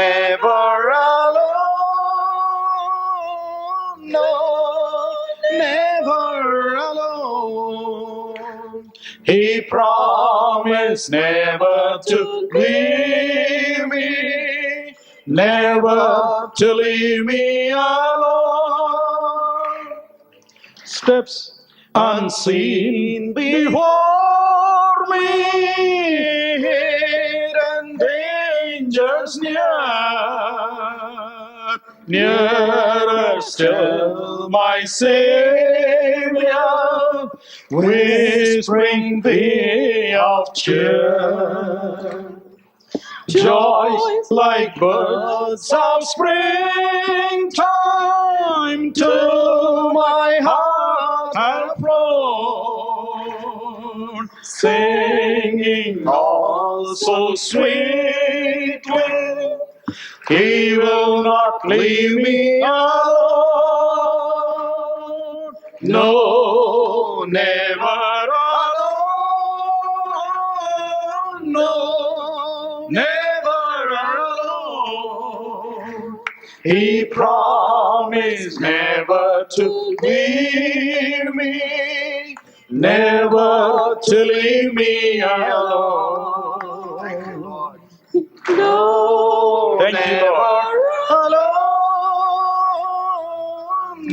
never alone. No, never alone. He promised never to leave me, never to leave me alone. Steps unseen before me, and dangers near, nearer still my Savior, whispering thee of cheer. Joys like birds of springtime to my heart have flown, singing all so sweetly, He will not leave me alone. No, never alone. No, never alone. He promised never to leave me, never to leave me alone. No, Thank you, Lord. Alone.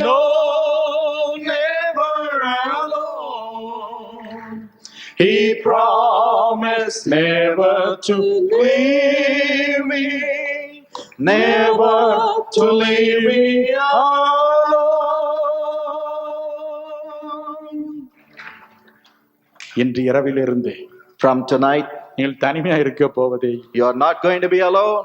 No, never alone. He promised never to leave me, never to leave me alone. இன்று இரவிலிருந்து From tonight, நீங்கள் தனிமையா இருக்க போவதே you are not going to be alone.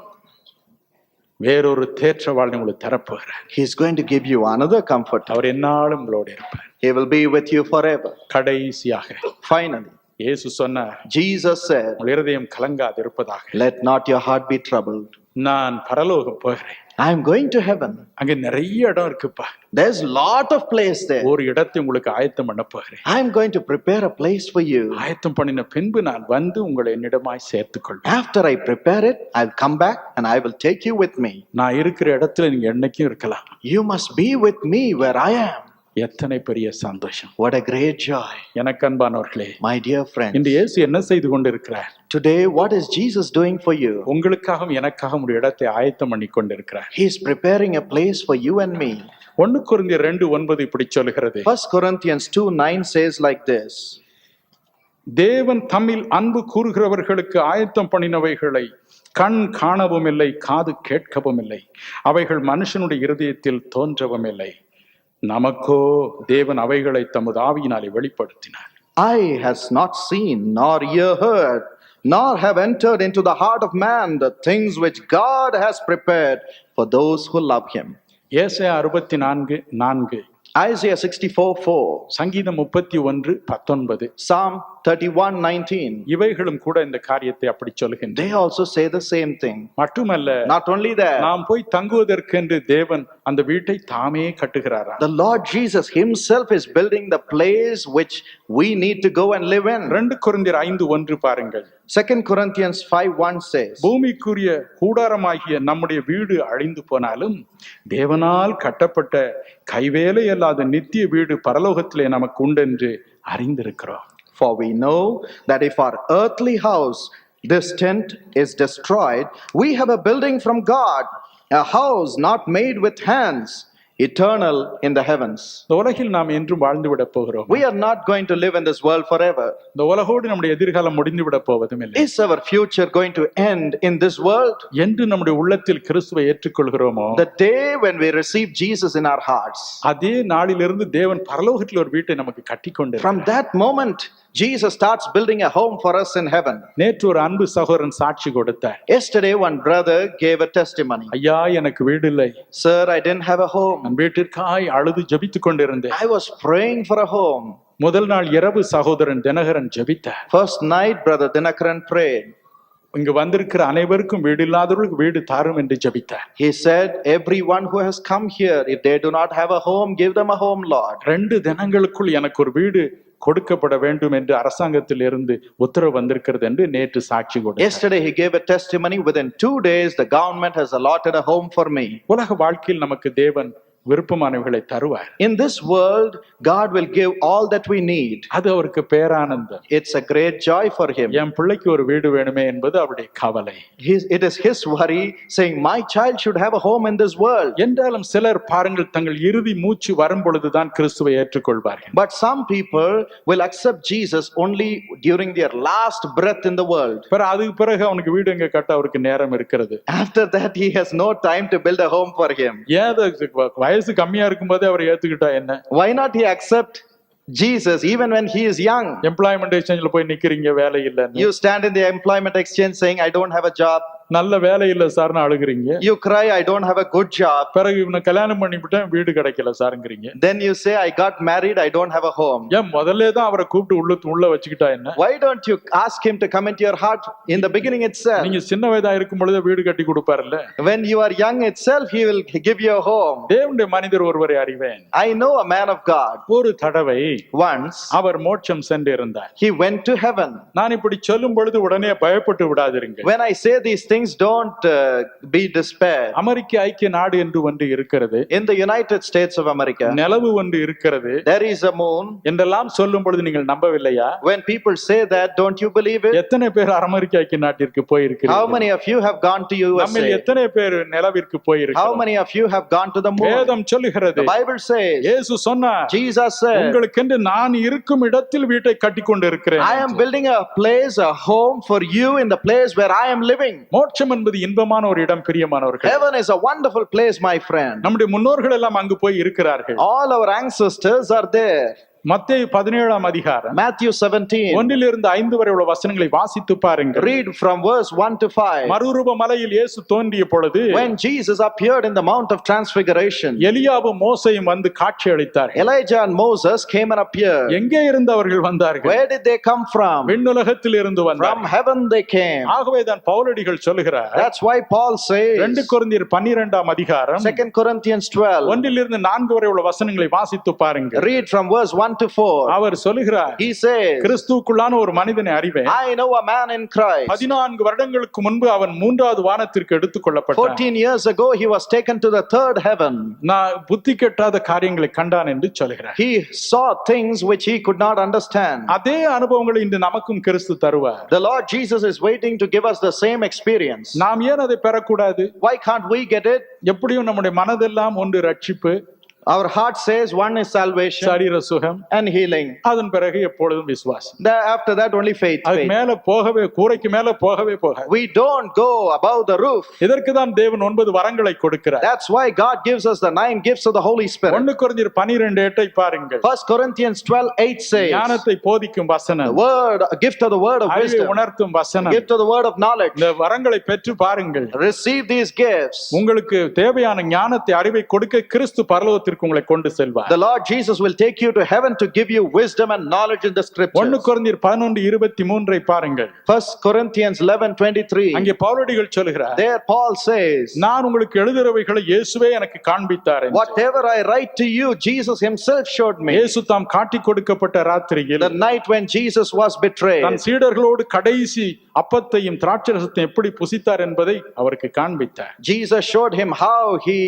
வேறொரு தேற்றவாள் உங்களுக்கு தரப்போகிறார். He's going to give you another comforter. அவர் என்னாலும் உங்களோடு இருப்பார். He will be with you forever. கடைசியாக Finally, இயேசு சொன்னார், Jesus said, உங்கள் இருதயம் கலங்காது இருப்பதாக. let not your heart be troubled. நான் பரலோகம் போகிறேன். I am going to heaven. அங்க நிறைய இடம் இருக்குப்பா. There's lot of place there. ஒரு இடத்தை உங்களுக்கு ஆயத்தம் பண்ண போகிறேன். I am going to prepare a place for you. ஆயத்தம் பண்ணின பின்பு நான் வந்து உங்களை என்னிடமாய் சேர்த்துக்கொள்வேன். After I prepare it, I'll come back and I will take you with me. நான் இருக்கிற இடத்துல நீங்க என்னைக்கும் இருக்கலாம். You must be with me where I am. எத்தனை பெரிய சந்தோஷம். What a great joy. எனக்கு அன்பானவர்களே, My dear friends, இன்று இயேசு என்ன செய்து கொண்டிருக்கிறார்? today what is Jesus doing for you? உங்களுக்காகவும் எனக்காகவும் ஒரு இடத்தை ஆயத்தம் பண்ணி கொண்டிருக்கிறார். He is preparing a place for you and me. 1 கொரிந்தியர் 2:9 இப்படி சொல்கிறது. 1 Corinthians 2:9 says like this. தேவன் தம்மில் அன்பு கூறுகிறவர்களுக்கு ஆயத்தம் பண்ணினவைகளை கண் காணவும் இல்லை, காது கேட்கவும் இல்லை, அவைகள் மனுஷனுடைய இருதயத்தில் தோன்றவும் இல்லை. நமக்கோ தேவன் அவைகளை தமது ஆவியினாலே வெளிப்படுத்தினார். Eye has not seen, nor ear heard, nor have entered into the heart of man the things which God has prepared for those who love him. ஏசாயா 64:4, Isaiah 64:4, சங்கீதம் 31:19, Psalm 31:19. இவைகளும் கூட இந்த காரியத்தை அப்படி சொல்கின்றன. They also say the same thing. மட்டுமல்ல, Not only that, நாம் போய் தங்குவதற்கென்று தேவன் அந்த வீட்டை தாமே கட்டுகிறாராம். the Lord Jesus himself is building the place which we need to go and live in. 2 கொரிந்தியர் 5:1 பாருங்கள். 2 Corinthians 5:1 says, பூமிக்குரிய கூடாரமாகிய நம்முடைய வீடு அழிந்து போனாலும் தேவனால் கட்டப்பட்ட கைவேலை அல்லாத நித்திய வீடு பரலோகத்திலே நமக்கு உண்டென்று அறிந்திருக்கிறோம். for we know that if our earthly house, this tent, is destroyed, we have a building from God, a house not made with hands, eternal in the heavens. இந்த உலகில் நாம் என்றும் வாழ்ந்து விட போகிறோம். We are not going to live in this world forever. இந்த உலகோடு நம்முடைய எதிர்காலம் முடிந்து விட போவதும் இல்லை. Is our future going to end in this world? என்று நம்முடைய உள்ளத்தில் கிறிஸ்துவை ஏற்றுக்கொள்கிறோமோ, The day when we receive Jesus in our hearts, அதே நாளிலிருந்து தேவன் பரலோகத்தில் ஒரு வீட்டை நமக்கு கட்டிக்கொண்டு from that moment, Jesus starts building a home for us in heaven. நேற்று ஒரு அன்பு சகோதரன் சாட்சி கொடுத்தார். Yesterday, one brother gave a testimony. ஐயா, எனக்கு வீடு இல்லை. Sir, I didn't have a home. நான் வீட்டிற்காய் அழுது ஜெபித்துக் கொண்டிருந்தேன். I was praying for a home. முதல் நாள் இரவு சகோதரன் தினகரன் ஜெபித்தார். First night, brother Dinakaran prayed. இங்கு வந்திருக்கிற அனைவருக்கும் வீடு இல்லாதவர்களுக்கு வீடு தாரும் என்று ஜெபித்தார். He said, everyone who has come here, if they do not have a home, give them a home, Lord. 2 தினங்களுக்குள் எனக்கு ஒரு வீடு கொடுக்கப்பட வேண்டும் என்று அரசாங்கத்தில் இருந்து உத்தரவு வந்திருக்கிறது என்று நேற்று சாட்சி கொடுத்தார். Yesterday he gave a testimony. Within 2 days, the government has allotted a home for me. உலக வாழ்க்கையில் நமக்கு தேவன் விருப்பமானவைகளை தருவார். In this world, God will give all that we need. அது அவருக்கு பேரானந்தம். It's a great joy for him. என் பிள்ளைக்கு ஒரு வீடு வேணுமே என்பது அவருடைய கவலை. It is his worry, saying, my child should have a home in this world. என்றாலும் சிலர் பாருங்கள், தங்கள் இறுதி மூச்சு வரும் பொழுதுதான் கிறிஸ்துவை ஏற்றுக்கொள்வார்கள். But some people will accept Jesus only during their last breath in the world. அதுக்கு பிறகு அவனுக்கு வீடு எங்க கட்ட அவருக்கு நேரம் இருக்கிறது. After that, he has no time to build a home for him. வயசு கம்மியா இருக்கும்போதே அவரை ஏத்துக்கிட்டா என்ன? Why not he accept Jesus even when he is young? Employment எக்ஸ்சேஞ்சில் போய் நிக்கிறீங்க, வேலை இல்லைன்னு. You stand in the employment exchange saying, I don't have a job. நல்ல வேலை இல்ல சார்னு அழுகுறீங்க. You cry, I don't have a good job. பிறகு இவனை கல்யாணம் பண்ணிவிட்டேன், வீடு கிடைக்கல சாருங்கறீங்க. Then you say, I got married, I don't have a home. ஏன் முதல்ல தான் அவரை கூப்பிட்டு உள்ள வச்சுக்கிட்டா என்ன? Why don't you ask him to come into your heart in the beginning itself? நீங்க சின்ன வயதா இருக்கும் பொழுது வீடு கட்டி கொடுப்பார்ல. When you are young itself, he will give you a home. தேவனுடைய மனிதர் ஒருவரை அறிவேன். I know a man of God. ஒரு தடவை Once அவர் மோட்சம் சென்று இருந்தார். he went to heaven. நான் இப்படி சொல்லும் பொழுது உடனே பயப்பட்டு விடாதீர்கள். When I say these things, don't be despair. அமெரிக்க ஐக்கிய நாடு என்று ஒன்று இருக்கிறது. In the United States of America, நிலவு ஒன்று இருக்கிறது. there is a moon. என்றெல்லாம் சொல்லும் பொழுது நீங்கள் நம்பவில்லையா? When people say that, don't you believe it? எத்தனை பேர் அமெரிக்க ஐக்கிய நாட்டிற்கு போய் இருக்கிறீர்கள்? How many of you have gone to நம்மில் USA? எத்தனை பேர் நிலவிற்கு போய் How இருக்கிறோம்? many of you have gone to the moon? வேதம் சொல்லுகிறது. The Bible says, இயேசு சொன்னார், Jesus said, உங்களுக்கென்று நான் இருக்கும் இடத்தில் வீட்டை கட்டிக்கொண்டு இருக்கிறேன். I am building a place, a home for you in the place where I am living. மோட்சம் என்பது இன்பமான ஒரு இடம், பிரியமானவர்கள். Heaven is a wonderful place, my friend. நம்முடைய முன்னோர்கள் எல்லாம் அங்கு போய் இருக்கிறார்கள். All our ancestors are there. மத்தேயு 17ஆம் அதிகாரம் Matthew 17. 1 5 வரை உள்ள வசனங்களை வாசித்து பாருங்கள். Read from verse 1 to 5. மறுரூப மலையில் இயேசு தோன்றிய பொழுது When Jesus appeared in the Mount of Transfiguration, எலியாவும் மோசேயும் வந்து காட்சி அளித்தார்கள். Elijah and Moses came and appeared. எங்கே இருந்து அவர்கள் வந்தார்கள்? Where did they come from? விண்ணுலகத்தில் இருந்து From வந்தார்கள். heaven they came. ஆகவே தான் பவுலடிகள் சொல்லுகிறார், That's why Paul says, 2 கொரிந்தியர் 12ஆம் அதிகாரம் 2 Corinthians 12. 1 4 வரை உள்ள வசனங்களை வாசித்து பாருங்கள். Read from verse 1 to 4. அவர் சொல்லுகிறார், He says, கிறிஸ்துவுக்குள்ளான ஒரு மனிதனை அறிவேன். I know a man in Christ. 14 வருடங்களுக்கு முன்பு அவன் 3வது வானத்திற்கு எடுத்துக் கொள்ளப்பட்டான். 14 years ago he was taken to the third heaven. நான் புத்தி கெட்டாத காரியங்களை கண்டான் என்று சொல்கிறார். He saw things which he could not understand. அதே அனுபவங்களை இன்று நமக்கும் கிறிஸ்து தருவார். The Lord Jesus is waiting to give us the same experience. நாம் ஏன் அதை பெறக்கூடாது? Why can't we get it? எப்படியும் நம்முடைய மனதெல்லாம் ஒன்று ரட்சிப்பு, Our heart says one is salvation சரீர சுகம், and healing. அதன் பிறகு எப்பொழுதும் விசுவாசம். After that only faith. அது மேல போகவே, கூரைக்கு மேல போகவே போகாது. We don't go above the roof. இதற்கு தான் தேவன் 9 வரங்களை கொடுக்கிறார். That's why God gives us the 9 gifts of the Holy Spirit. 1 கொரிந்தியர் 12:8 பாருங்கள். 1 Corinthians 12:8 says, ஞானத்தை போதிக்கும் வசனம், the word, a gift of the word of அறிவை wisdom, உணர்த்தும் வசனம், gift of the word of knowledge. இந்த வரங்களை பெற்று பாருங்கள். Receive these gifts. உங்களுக்கு தேவையான ஞானத்தை, அறிவை கொடுக்க கிறிஸ்து பரலோகத்திற்கு உங்களை கொண்டு செல்வார். The Lord Jesus will take you to heaven to give you wisdom and knowledge in the scriptures. 1 கொரிந்தியர் 11:23 பாருங்கள். 1 Corinthians 11:23. அங்கே பவுலடிகள் சொல்கிறார், There Paul says, நான் உங்களுக்கு எழுதுறவைகளை இயேசுவே எனக்கு காண்பித்தார் என்று. whatever I write to you, Jesus himself showed me. இயேசு தாம் காட்டி கொடுக்கப்பட்ட ராத்திரியில், The night when Jesus was betrayed, தன் சீடர்களோடு கடைசி அப்பத்தையும் திராட்சரசத்தையும் எப்படி புசித்தார் என்பதை அவருக்கு காண்பித்தார். Jesus showed him how he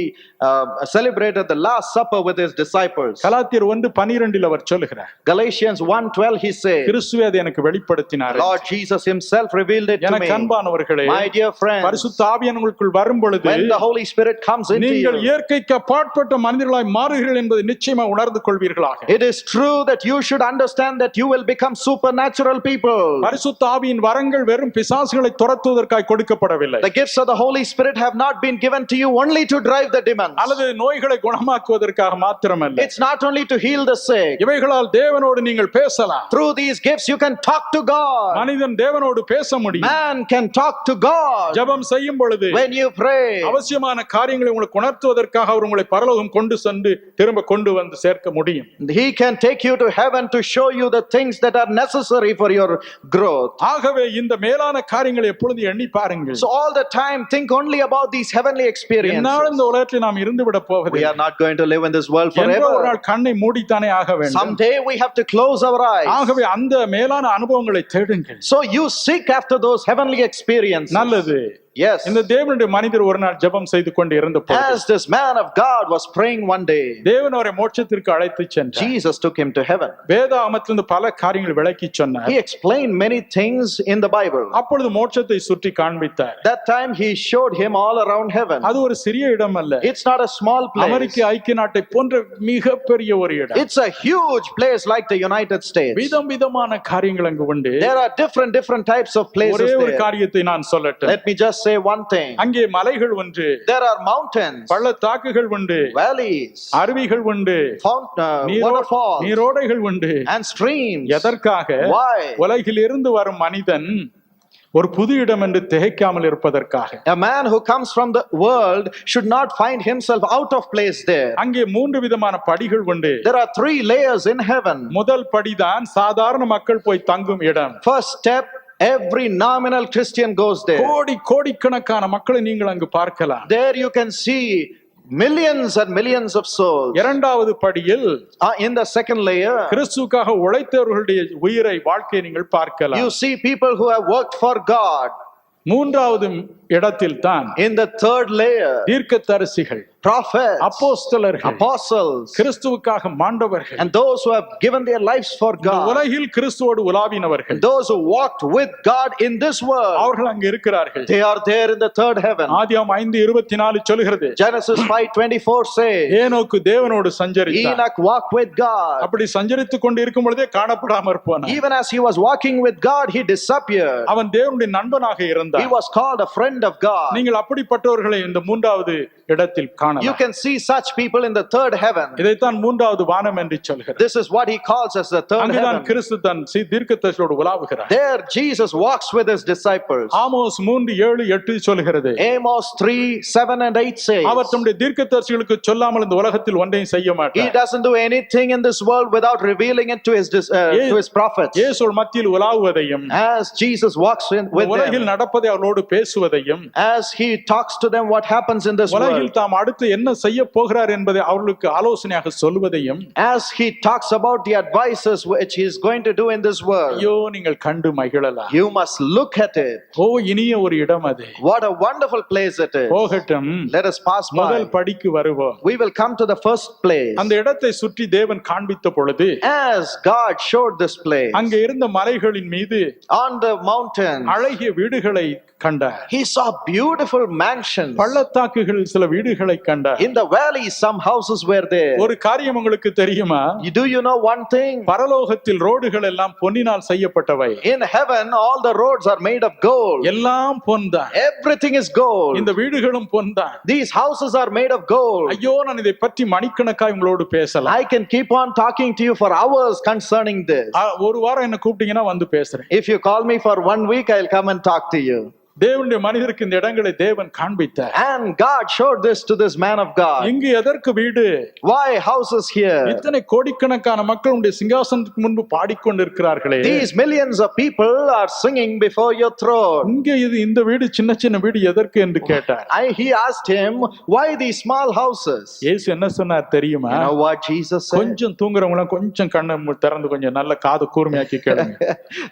celebrated the last supper with his disciples. கலாத்தியர் 1:12 அவர் சொல்லுகிறார், Galatians 1:12 he says, கிறிஸ்துவே அதை எனக்கு வெளிப்படுத்தினார். Lord Jesus himself revealed it to எனக்கு me. அன்பானவர்களே, My dear friends, பரிசுத்த ஆவியானவர் உங்களுக்குள் வரும் பொழுது when the Holy Spirit comes into நீங்கள் you, இயற்கைக்கு அப்பாற்பட்ட மனிதர்களாய் மாறுகிறீர்கள் என்பதை நிச்சயமா உணர்ந்து கொள்வீர்களாக. it is true that you should understand that you will become supernatural people. பரிசுத்த ஆவியின் வரங்கள் வெறும் பிசாசுகளை துரத்துவதற்காக கொடுக்கப்படவில்லை, The gifts of the Holy Spirit have not been given to you only to drive the demons. அல்லது நோய்களை குணமாக்குவதற்காக மாத்திரமல்ல. It's not only to heal the sick. இவைகளால் தேவனோடு நீங்கள் பேசலாம். Through these gifts you can talk to God. மனிதன் தேவனோடு பேச முடியும். Man can talk to God. ஜெபம் செய்யும் பொழுது When you pray, அவசியமான காரியங்களை உங்களுக்கு உணர்த்துவதற்காக அவர் உங்களை பரலோகம் கொண்டு சென்று திரும்ப கொண்டு வந்து சேர்க்க முடியும். He can take you to heaven to show you the things that are necessary for your growth. ஆகவே இந்த மேலான காரியங்களை எப்பொழுது எண்ணி பாருங்கள். So all the time think only about these heavenly experiences. என்னாலும் இந்த உலகத்தில் நாம் இருந்து விட We போவதில்லை. are not going to live in this world என்றோ ஒரு forever. நாள் கண்ணை மூடித்தானே ஆக வேண்டும். Someday we have to close our eyes. ஆகவே அந்த மேலான அனுபவங்களை தேடுங்கள். So you seek after those heavenly experiences. நல்லது. Yes. இந்த தேவனுடைய மனிதர் ஒரு நாள் ஜெபம் செய்து கொண்டு இருந்த பொழுது As this man of God was praying one day, தேவன் அவரை மோட்சத்திற்கு அழைத்து சென்றார். Jesus took him to heaven. வேதாகமத்திலிருந்து பல காரியங்களை விளக்கி சொன்னார். He explained many things in the Bible. அப்பொழுது மோட்சத்தை சுற்றி காண்பித்தார். That time he showed him all around heaven. அது ஒரு சிறிய இடம் அல்ல. It's not a small place. அமெரிக்க ஐக்கிய நாட்டை போன்ற மிகப்பெரிய ஒரு இடம். It's a huge place like the United States. விதமான காரியங்கள் அங்கு உண்டு. There are different types of places ஒரே ஒரு there. காரியத்தை நான் சொல்லட்டும். Let me just say one thing. அங்கே மலைகள் உண்டு, There are mountains, பள்ளத்தாக்குகள் உண்டு, valleys, அருவிகள் உண்டு, waterfalls, நீரோடைகள் உண்டு. and streams. எதற்காக? Why? உலகில் இருந்து வரும் மனிதன் ஒரு புது இடம் என்று திகைக்காமல் இருப்பதற்காக. A man who comes from the world should not find himself out of place there. அங்கே 3 விதமான படிகள் உண்டு. There are 3 layers in heaven. முதல் படிதான் சாதாரண மக்கள் போய் தங்கும் இடம். First step, every nominal Christian goes there. கோடிக்கணக்கான மக்களை நீங்கள் அங்கு பார்க்கலாம். There you can see millions and millions of souls. இரண்டாவது படியில் In the second layer, கிறிஸ்துவுக்காக உழைத்தவர்களுடைய உயிரை வாழ்க்கையை நீங்கள் பார்க்கலாம். you see people who have worked for God. மூன்றாவது இடத்தில் தான் In the third layer, தீர்க்கதரிசிகள், prophets, அப்போஸ்தலர்கள், apostles, கிறிஸ்துவுக்காக மாண்டவர்கள், and those who have given their lives for இந்த God. உலகில் கிறிஸ்துவோடு உலாவினவர்கள், And those who walked with God in this world, அவர்கள் அங்கு இருக்கிறார்கள். they are there in the third heaven. ஆதியாகமம் 5:24 சொல்கிறது, Genesis 5:24 says, ஏனோக்கு தேவனோடு சஞ்சரித்தார். Enoch walked with God. அப்படி சஞ்சரித்துக் கொண்டு இருக்கும் பொழுதே காணப்படாமற் போனார். Even as he was walking with God, he disappeared. அவன் தேவனுடைய நண்பனாக He இருந்தார். was called a friend of God. நீங்கள் அப்படிப்பட்டவர்களை இந்த மூன்றாவது இடத்தில் You காணலாம். can see such people in the third heaven. இதைத்தான் மூன்றாவது வானம் என்று சொல்கிறது. This is what he calls as the third அங்குதான் heaven. கிறிஸ்து தன் தீர்க்கதரிசியோடு உலாவுகிறார். There Jesus walks with his disciples. Amos 3:7-8 சொல்கிறது, Amos 3:7 and 8 says, அவர் தம்முடைய தீர்க்கதரிசிகளுக்கு சொல்லாமல் இந்த உலகத்தில் ஒன்றையும் செய்ய he மாட்டார். doesn't do anything in this world without revealing it to his prophets. இயேசு மத்தியில் உலாவுவதையும், As Jesus walks in with உலகில் them, நடப்பதை அவர்களோடு பேசுவதையும், as he talks to them what happens in this உலகில் world, தாம் அடுத்து என்ன செய்ய போகிறார் என்பதை அவர்களுக்கு ஆலோசனையாக சொல்வதையும், as he talks about the advices which he is going to do in this world, ஐயோ நீங்கள் கண்டு மகிழலாம். you must look at it. ஓ இனிய ஒரு இடம் அது. What a wonderful place it is. போகட்டும், Let us pass முதல் by. படிக்கு வருவோம். We will come to the first place. அந்த இடத்தை சுற்றி தேவன் காண்பித்த பொழுது As God showed this place, அங்கே இருந்த மலைகளின் மீது on the mountains, அழகிய வீடுகளை கண்டார். he saw beautiful mansions. பள்ளத்தாக்குகளில் சில வீடுகளை கண்டார். In the valley, some houses were there. ஒரு காரியம் உங்களுக்கு தெரியுமா? Do you know one thing? பரலோகத்தில் ரோடுகள் எல்லாம் பொன்னினால் செய்யப்பட்டவை. In heaven, all the roads are made of gold. எல்லாம் பொன்தான். Everything is gold. இந்த வீடுகளும் பொன்தான். These houses are made of gold. ஐயோ நான் இதை பற்றி மணிக்கணக்காய் உங்களோடு பேசலாம். I can keep on talking to you for hours concerning this. ஒரு வாரம் என்ன கூப்பிட்டீங்கன்னா வந்து பேசுறேன். If you call me for 1 week, I'll come and talk to you. தேவனுடைய மனிதருக்கு இந்த இடங்களை தேவன் காண்பித்தார். And God showed this to this man of God. இங்கு எதற்கு வீடு? Why houses here? இத்தனை கோடிக்கணக்கான மக்கள் உடைய சிங்காசனத்துக்கு முன்பு பாடிக்கொண்டிருக்கிறார்களே. These millions of people are singing before your throne. இங்கே இந்த வீடு சின்ன சின்ன வீடு எதற்கு என்று கேட்டார். He asked him, why these small houses? இயேசு என்ன சொன்னார் தெரியுமா? You know what Jesus said? கொஞ்சம் தூங்குறவங்க கொஞ்சம் கண்ணை திறந்து கொஞ்சம் நல்ல காது கூர்மையாக்கி கேளுங்க.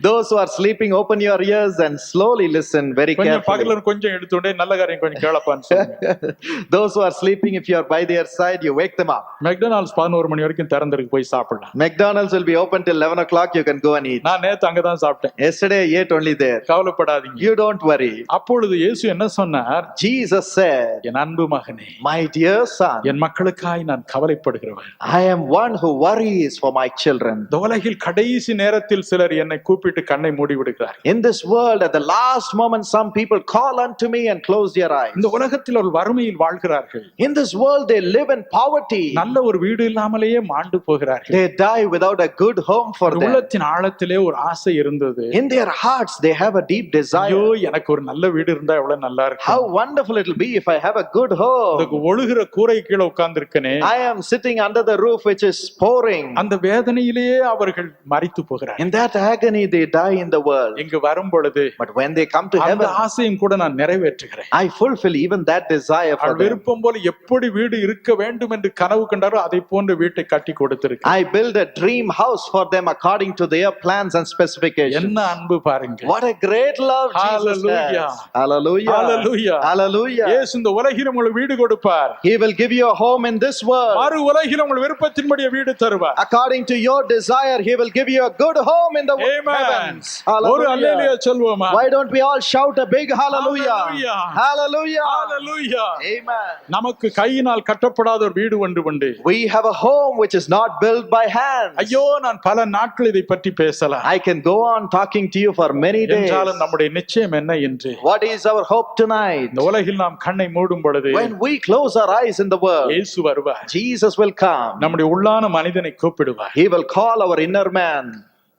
Those who are sleeping, open your ears and slowly listen very கொஞ்சம் carefully. பகல்ல கொஞ்சம் எடுத்துட்டே நல்ல காரியம் கொஞ்சம் கேளப்பான்னு சொல்லுங்க. Those who are sleeping, if you are by their side, you wake them up. McDonald's 11 மணி வரைக்கும் திறந்திருக்கு, போய் சாப்பிடலாம். McDonald's will be open till 11 o'clock. You can go and eat. நான் நேத்து அங்கதான் சாப்பிட்டேன். Yesterday I ate only there. கவலைப்படாதீங்க. You don't worry. அப்பொழுது இயேசு என்ன சொன்னார்? Jesus said, என் அன்பு மகனே, my dear son, என் மக்களுக்காய் நான் கவலைப்படுகிறவன். I am one who worries for my children. இந்த உலகில் கடைசி நேரத்தில் சிலர் என்னை கூப்பிட்டு கண்ணை மூடி விடுகிறார். In this world, at the last moment, some people call unto me and close their eyes. இந்த உலகத்தில் ஒரு வறுமையில் வாழ்கிறார்கள். In this world, they live in poverty. நல்ல ஒரு வீடு இல்லாமலேயே மாண்டு போகிறார்கள். They die without a good home for them. உள்ளத்தின் ஆழத்திலே ஒரு ஆசை இருந்தது. In their hearts, they have a deep desire. ஐயோ, எனக்கு ஒரு நல்ல வீடு இருந்தா எவ்வளவு நல்லா இருக்கும். How wonderful it will be if I have a good home. இந்த ஒழுகிற கூரை கீழே உட்கார்ந்திருக்கனே. I am sitting under the roof which is pouring. அந்த வேதனையிலேயே அவர்கள் மரித்து போகிறார்கள். In that agony, they die in the world. இங்கு வரும் பொழுது But when they come to அந்த heaven, ஆசையும் கூட நான் நிறைவேற்றுகிறேன். I fulfill even that desire for them. விருப்பம் போல எப்படி வீடு இருக்க வேண்டும் என்று கனவு கண்டாரோ அதை போன்ற வீட்டை கட்டி கொடுத்திருக்கிறேன். I build a dream house for them according to their plans and specifications. என்ன அன்பு பாருங்க. What a great love Jesus Hallelujah. has. Hallelujah. Hallelujah. Hallelujah. இயேசு இந்த உலகில் உங்களுக்கு வீடு கொடுப்பார். He will give you a home in this world. மறு உலகில் உங்கள் விருப்பத்தின்படி வீடு தருவார். According to your desire, He will give you a good home in the Amen. heavens. ஒரு அல்லேலூயா சொல்வோமா? Why don't we all shout a big hallelujah? Hallelujah. Hallelujah. Hallelujah. Amen. நமக்கு கையினால் கட்டப்படாத ஒரு வீடு ஒன்று உண்டு. We have a home which is not built by hands. ஐயோ, நான் பல நாட்கள் இதை பற்றி பேசலாம். I can go on talking to you for many days. என்றாலும் நம்முடைய நிச்சயம் என்ன என்று. What is our hope tonight? இந்த உலகில் நாம் கண்ணை மூடும் பொழுது When we close our eyes in the world, இயேசு வருவார். Jesus will come. நம்முடைய உள்ளான மனிதனை கூப்பிடுவார். He will call our inner man.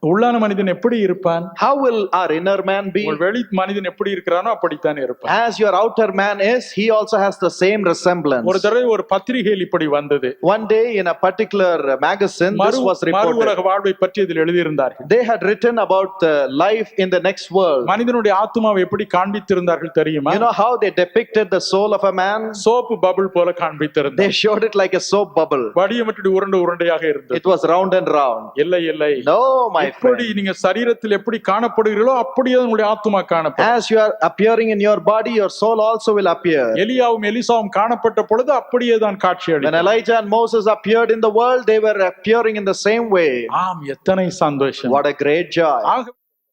உள்ளான மனிதன் எப்படி இருப்பான்? How will our inner man be? உங்கள் வெளி மனிதன் எப்படி இருக்கிறானோ அப்படித்தான் இருப்பான். As your outer man is, he also has the same resemblance. ஒரு தடவை ஒரு பத்திரிகையில் இப்படி வந்தது. One day in a particular magazine, this was மறு reported. உலக வாழ்வை பற்றி இதில் எழுதியிருந்தார்கள். They had written about the life in the next world. மனிதனுடைய ஆத்துமாவை எப்படி காண்பித்திருந்தார்கள் தெரியுமா? You know how they depicted the soul of a man? Soap bubble போல They காண்பித்திருந்தார்கள். showed it like a soap bubble. வடிவமற்ற உருண்டையாக இருந்தது. It was round and round. இல்லை இல்லை. No, my எப்படி friend. நீங்க சரீரத்தில் எப்படி காணப்படுகிறீர்களோ அப்படியே உங்களுடைய ஆத்துமா காணப்படும். As you are appearing in your body, your soul also will appear. எலியாவும் எலிசாவும் காணப்பட்ட பொழுது அப்படியே தான் காட்சி When அளித்தார். Elijah and Moses appeared in the world, they were appearing in the same way. ஆம், எத்தனை சந்தோஷம். What a great joy. ஆக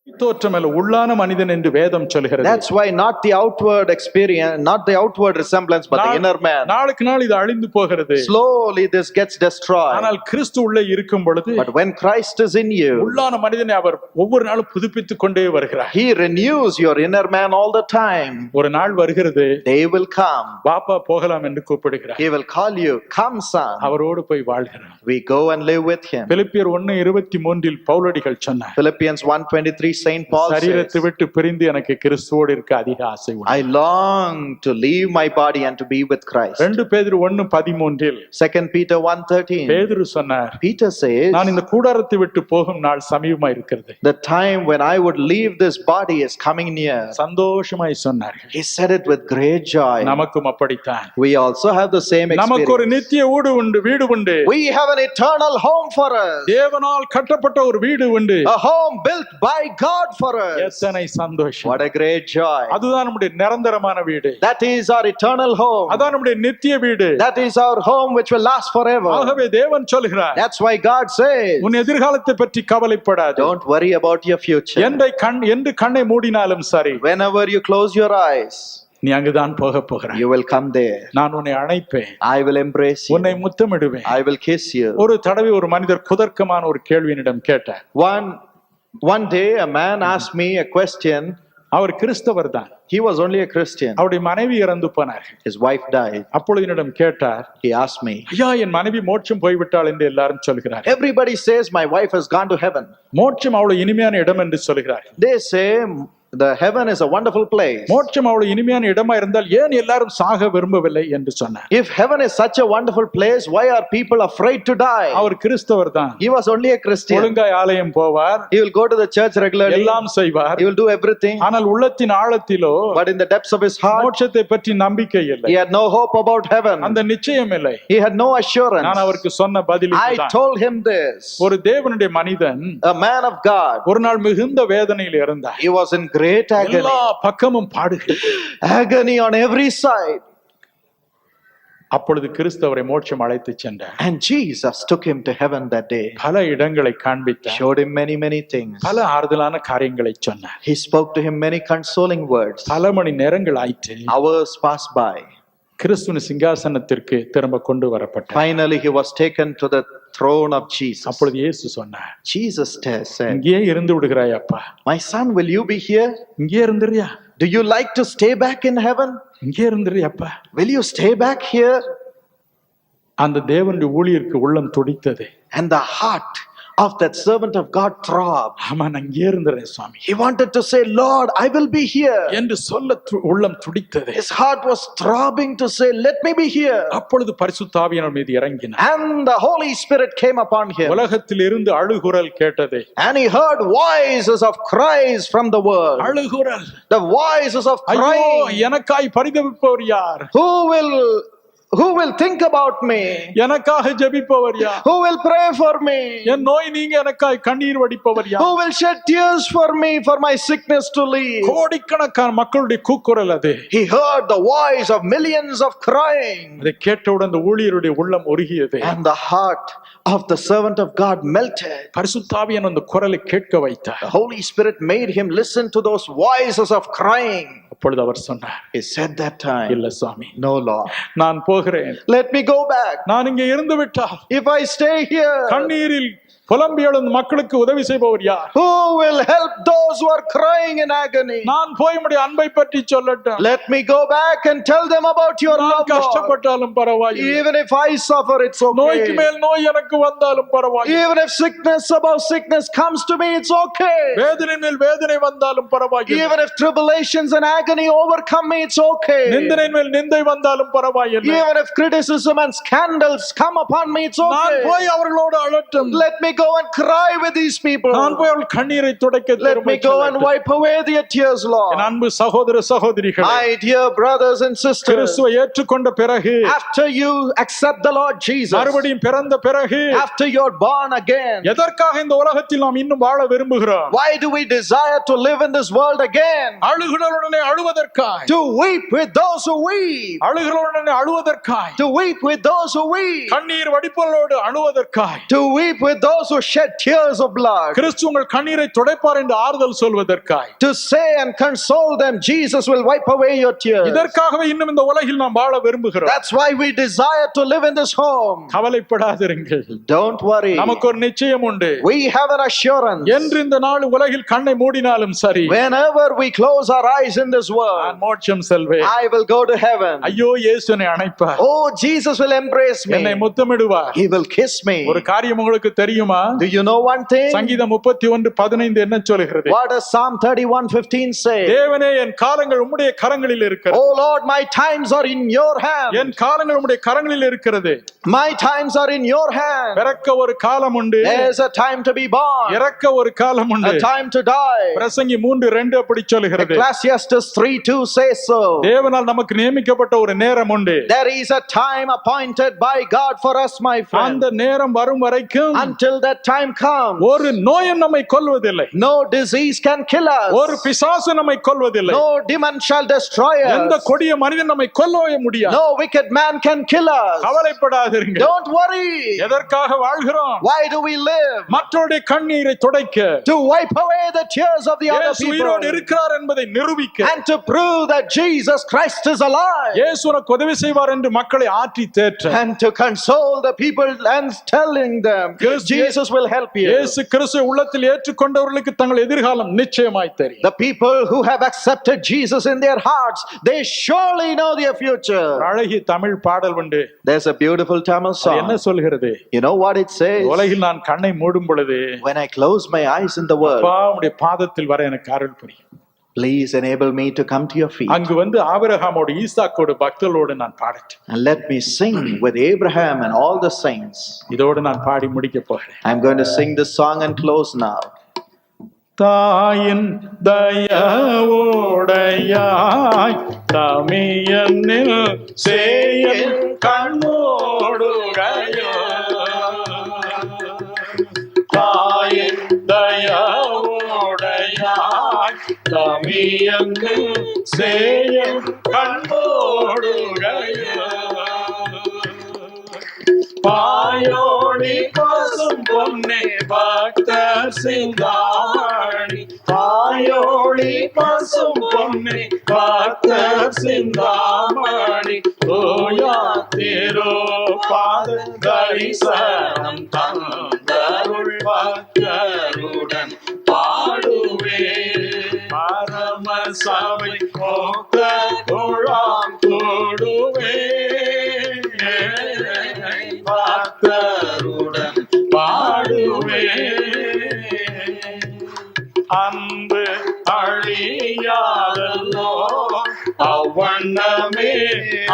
தோற்றமல்ல, உள்ளான மனிதன் என்று வேதம் சொல்கிறது. That's why not the outward experience, not the outward resemblance, but the inner man. நாளுக்கு நாள் இது அழிந்து போகிறது. Slowly this gets destroyed. ஆனால் கிறிஸ்து உள்ளே இருக்கும் பொழுது But when Christ is in you, உள்ளான மனிதனை அவர் ஒவ்வொரு நாளும் புதுப்பித்துக் கொண்டே வருகிறார். He renews your inner man all the time. ஒரு நாள் வருகிறது, Day will come. பாப்பா போகலாம் என்று கூப்பிடுகிறார். He will call you, come son. அவரோடு போய் வாழ்கிறார். We go and live with Him. பிலிப்பியர் 1:23 பவுலடிகள் சொன்னார். Philippians 1:23, Saint Paul சரீரத்தை says, விட்டு பிரிந்து எனக்கு கிறிஸ்துவோடு இருக்க அதிக ஆசை உண்டு. I long to leave my body and to be with Christ. 2 பேதுரு 1:13 2 Peter 1:13. பேதுரு சொன்னார், Peter says, நான் இந்த கூடாரத்தை விட்டு போகும் நாள் சமீபமா இருக்கிறது. the time when I would leave this body is coming near. சந்தோஷமாய் சொன்னார்கள். He said it with great joy. நமக்கும் அப்படித்தான். We also have the same நமக்கு ஒரு experience. நித்திய வீடு உண்டு. We have an eternal home for us. தேவனால் கட்டப்பட்ட ஒரு வீடு உண்டு. A home built by God for us. எத்தனை சந்தோஷம். What a great joy. அதுதான் நம்முடைய நிரந்தரமான வீடு. That is our eternal home. அதான் நம்முடைய நித்திய வீடு. That is our home which will last forever. ஆகவே தேவன் சொல்கிறார், That's why God says, உன் எதிர்காலத்தை பற்றி கவலைப்படாதே. don't worry about your future. என்று கண்ணை மூடினாலும் சரி, Whenever you close your eyes, நீ அங்குதான் போக போகிறாய். you will come there. நான் உன்னை அணைப்பேன். I will embrace you. உன்னை முத்தமிடுவேன். I will kiss you. ஒரு தடவை ஒரு மனிதர் குதர்க்கமான ஒரு கேள்வியினிடம் கேட்டார். One day a man asked me a question. அவர் கிறிஸ்தவர் தான். He was only a Christian. அவருடைய மனைவி இறந்து போனார்கள். His wife died. அப்பொழுது என்னிடம் கேட்டார், He asked me, ஐயா, என் மனைவி மோட்சம் போய்விட்டாள் என்று எல்லாரும் சொல்கிறார். everybody says my wife has gone to heaven. மோட்சம் அவ்வளவு இனிமையான இடம் என்று சொல்கிறார். They say the heaven is a wonderful place. மோட்சம் அவ்வளவு இனிமையான இடமா இருந்தால் ஏன் எல்லாரும் சாக விரும்பவில்லை என்று சொன்னார். If heaven is such a wonderful place, why are people afraid to die? அவர் கிறிஸ்தவர் தான். He was only a Christian. ஒழுங்காய் ஆலயம் போவார், He will go to the church regularly. எல்லாம் செய்வார். He will do everything. ஆனால் உள்ளத்தின் ஆழத்திலோ But in the depths of his heart, மோட்சத்தை பற்றி நம்பிக்கை இல்லை. he had no hope about heaven. அந்த நிச்சயம் இல்லை. He had no assurance. நான் அவருக்கு சொன்ன பதில் I இதுதான். told him this. ஒரு தேவனுடைய மனிதன் A man of God. ஒரு நாள் மிகுந்த வேதனையில் இருந்தார். He was in great agony. எல்லா பக்கமும் பாடுகள். Agony on every side. அப்பொழுது கிறிஸ்து அவரை மோட்சம் அழைத்து சென்றார். And Jesus took him to heaven that day. பல இடங்களை காண்பித்தார். Showed him many things. பல ஆறுதலான காரியங்களை சொன்னார். He spoke to him many consoling words. பல மணி நேரங்கள் ஆயிற்று. Hours passed by. கிறிஸ்துவின் சிங்காசனத்திற்கு திரும்ப கொண்டு வரப்பட்டார். Finally he was taken to the throne of Jesus. அப்பொழுது இயேசு சொன்னார், Jesus said, இங்கே இருந்து விடுகிறாய் அப்பா? my son, will you be here? இங்கே இருந்துறியா? Do you like to stay back in heaven? இங்கே இருந்துறியா அப்பா? Will you stay back here? அந்த தேவனுடைய ஊழியருக்கு உள்ளம் துடித்தது. And the heart of that servant of God throbbed. ஆமா, நான் இங்கே இருந்துறேன் சுவாமி. He wanted to say, Lord, I will be here. என்று சொல்ல உள்ளம் துடித்தது. His heart was throbbing to say, let me be here. அப்பொழுது பரிசுத்த ஆவியானவர் மீது இறங்கினார். And the Holy Spirit came upon him. உலகத்தில் இருந்து அழுகுரல் கேட்டது. And he heard voices of cries from the world. அழுகுரல். The voices of ஐயோ, crying. எனக்காய் பரிதபிப்பவர் யார்? Who will think about me? எனக்காக ஜெபிப்பவர் யார்? Who will pray for me? என் நோய் நீங்க எனக்காய் கண்ணீர் வடிப்பவர் யார்? Who will shed tears for me for my sickness to leave? கோடிக்கணக்கான மக்களுடைய கூக்குரல் அது. He heard the voice of millions of crying. அதை கேட்டவுடன் அந்த ஊழியருடைய உள்ளம் உருகியது. And the heart of the servant of God melted. பரிசுத்த ஆவியானவர் அந்த குரலை கேட்க வைத்தார். The Holy Spirit made him listen to those voices of crying. அப்பொழுது அவர் சொன்னார், He said that time, இல்ல சுவாமி, no Lord, நான் போகிறேன். let me go back. நான் இங்கே இருந்து விட்டால் If I stay here, கண்ணீரில் புலம்பி எழும் மக்களுக்கு உதவி செய்பவர் யார்? who will help those who are crying in agony? நான் போய் உம்முடைய அன்பை பற்றி சொல்லட்டும். Let me go back and tell them about your நான் love, Lord. கஷ்டப்பட்டாலும் பரவாயில்லை. Even if I suffer, it's நோய்க்கு okay. மேல் நோய் எனக்கு வந்தாலும் பரவாயில்லை. Even if sickness above sickness comes to me, it's okay. வேதனை மேல் வேதனை வந்தாலும் பரவாயில்லை. Even if tribulations and agony overcome me, it's okay. நிந்தனை மேல் நிந்தை வந்தாலும் பரவாயில்லை. Even if criticism and scandals come upon me, it's நான் okay. போய் அவர்களோடு அழட்டும். Let me go and cry with these people. நான் போய் அவர்கள் கண்ணீரை துடைக்க Let me திரும்ப go and சொல்லட்டும். wipe away their tears, Lord. என் அன்பு சகோதர சகோதரிகளே, My dear brothers and sisters, கிறிஸ்துவை ஏற்றுக்கொண்ட பிறகு, after you accept the Lord Jesus, மறுபடியும் பிறந்த பிறகு, after you're born again, எதற்காக இந்த உலகத்தில் நாம் இன்னும் வாழ விரும்புகிறோம்? why do we desire to live in this world again? அழுகிறவருடனே அழுவதற்காய், To weep with those who weep. அழுகிறவருடனே அழுவதற்காய், To weep with those who weep. கண்ணீர் வடிப்பவர்களோடு அழுவதற்காய், To weep with those who shed tears of blood. கிறிஸ்து உங்கள் கண்ணீரை துடைப்பார் என்று ஆறுதல் சொல்வதற்காய், To say and console them, Jesus will wipe away your tears. இதற்காகவே இன்னும் இந்த உலகில் நாம் வாழ விரும்புகிறோம். That's why we desire to live in this home. கவலைப்படாதிருங்கள், Don't worry. நமக்கு ஒரு நிச்சயம் உண்டு. We have an assurance. என்று இந்த நாள் உலகில் கண்ணை மூடினாலும் சரி, Whenever we close our eyes in this நான் world, மோட்சம் செல்வேன். I will go to heaven. ஐயோ, இயேசு என்னை அணைப்பார், Oh, Jesus will embrace என்னை me. முத்தமிடுவார். He will kiss me. ஒரு காரியம் உங்களுக்கு தெரியுமா? Do you know one thing? சங்கீதம் 31:15 என்ன சொல்கிறது? What does Psalm 31:15 say? தேவனே, என் காலங்கள் உம்முடைய கரங்களில் இருக்கிறது. Oh Lord, my times are in your hand. என் காலங்கள் உம்முடைய கரங்களில் இருக்கிறது. My times are in your hand. பிறக்க ஒரு காலம் உண்டு, There's a time to be born, இறக்க ஒரு காலம் உண்டு. a time to die. பிரசங்கி 3:2 அப்படி சொல்கிறது. Ecclesiastes 3:2 says so. தேவனால் நமக்கு நியமிக்கப்பட்ட ஒரு நேரம் உண்டு. There is a time appointed by God for us, my friend. அந்த நேரம் வரும் வரைக்கும் Until that time comes, ஒரு நோயும் நம்மை கொல்வதில்லை. no disease can kill us. ஒரு பிசாசு நம்மை கொல்வதில்லை. No demon shall destroy எந்த us. கொடிய மனிதன் நம்மை கொல்லவே முடியாது. No wicked man can kill us. கவலைப்படாதீங்க. Don't worry. எதற்காக வாழ்கிறோம்? Why do we live? மற்றவருடைய கண்ணீரை துடைக்க, To wipe away the tears of the other இயேசு உயிரோடு people, இருக்கிறார் என்பதை நிரூபிக்க, and to prove that Jesus Christ is alive, இயேசு உனக்கு உதவி செய்வார் என்று மக்களை ஆற்றி தேற்ற, and to console the people and telling them Jesus will help you. இயேசு கிறிஸ்துவை உள்ளத்தில் ஏற்றுக்கொண்டவர்களுக்கு தங்கள் எதிர்காலம் நிச்சயமாய் தெரியும். The people who have accepted Jesus in their hearts, they surely know their future. அழகிய தமிழ் பாடல் உண்டு. There's a beautiful Tamil அது என்ன song. சொல்கிறது? You know what it says? உலகில் நான் கண்ணை மூடும் பொழுது, When I close my eyes in the world, அப்பா உம்முடைய பாதத்தில் வர எனக்கு அருள் புரியும். please enable me to come to your feet. அங்கு வந்து ஆபிரகாமோடு ஈசாக்கோடு பக்தர்களோடு நான் பாடட்டும். And let me sing with Abraham and all the saints. இதோடு நான் பாடி முடிக்க போகிறேன். I'm going to sing this song and close now. தாயின் தயவோடையாய் தமியனில் சேயன் கண்ணோடுகையோ, தாயின் தயவோடையாய் தமியங்கும் சேயம் கண்மூடுகையோ பாயோடி பசும் பொன்னே பக்தர் சிந்தாமணி பாயோடி பசும் பொன்னே பக்தர் சிந்தாமணி ஓயா தேரோ பாத தரிசனம் தந்தருள் பக்தருடன் பாடுவே பரம சபை மோக்க தொழாம் கூடுவே பக்தருடன் பாடுவே அன்பு அழியாதல்லோ அவ்வண்ணமே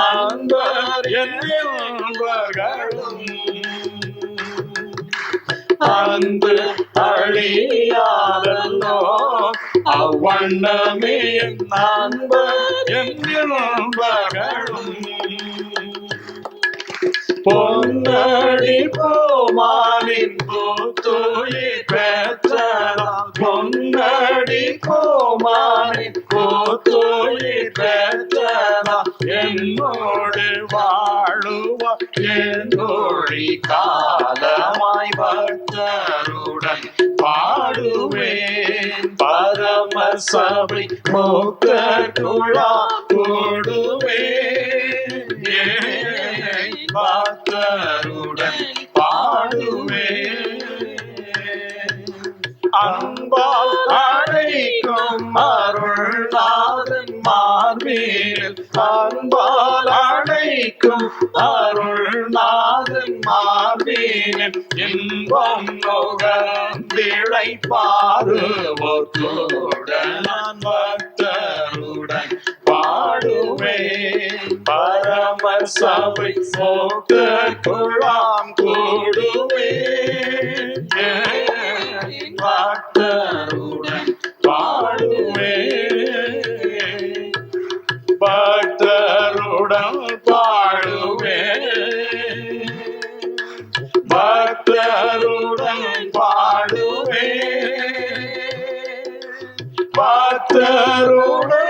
அன்பர் என்பர்களும் அன்பு அழியாதல்லோ அவ்வண்ணமே அன்பர் என்பர்களும் பொன்னடி போமானின் பூத்துயிர் பெற்றதால் பொன்னடி போமானின் பூத்துயிர் பெற்றதால் என்னோடு வாழுவ என்னொழி காலமாய் பக்தருடன் பாடுவேன் பரம சபை மோக்க குழா கூடுவேன் பக்தருடன் பாடுவே அன்பால் அழைக்கும் அருள்நாதன் மார்பேல் அன்பால் அழைக்கும் அருள்நாதன் மார்பேல் இன்பம் நுகர்ந்திழை பாருவோர் கூட நான் பக்தருடன் பாடுவேன் பரம சபை மோக்க குழாம் கூடுவேன் பக்தருடன் பாடுவேன் பக்தருடன் பாடுவேன் பக்தருடன் பாடுவேன் பக்தருடன்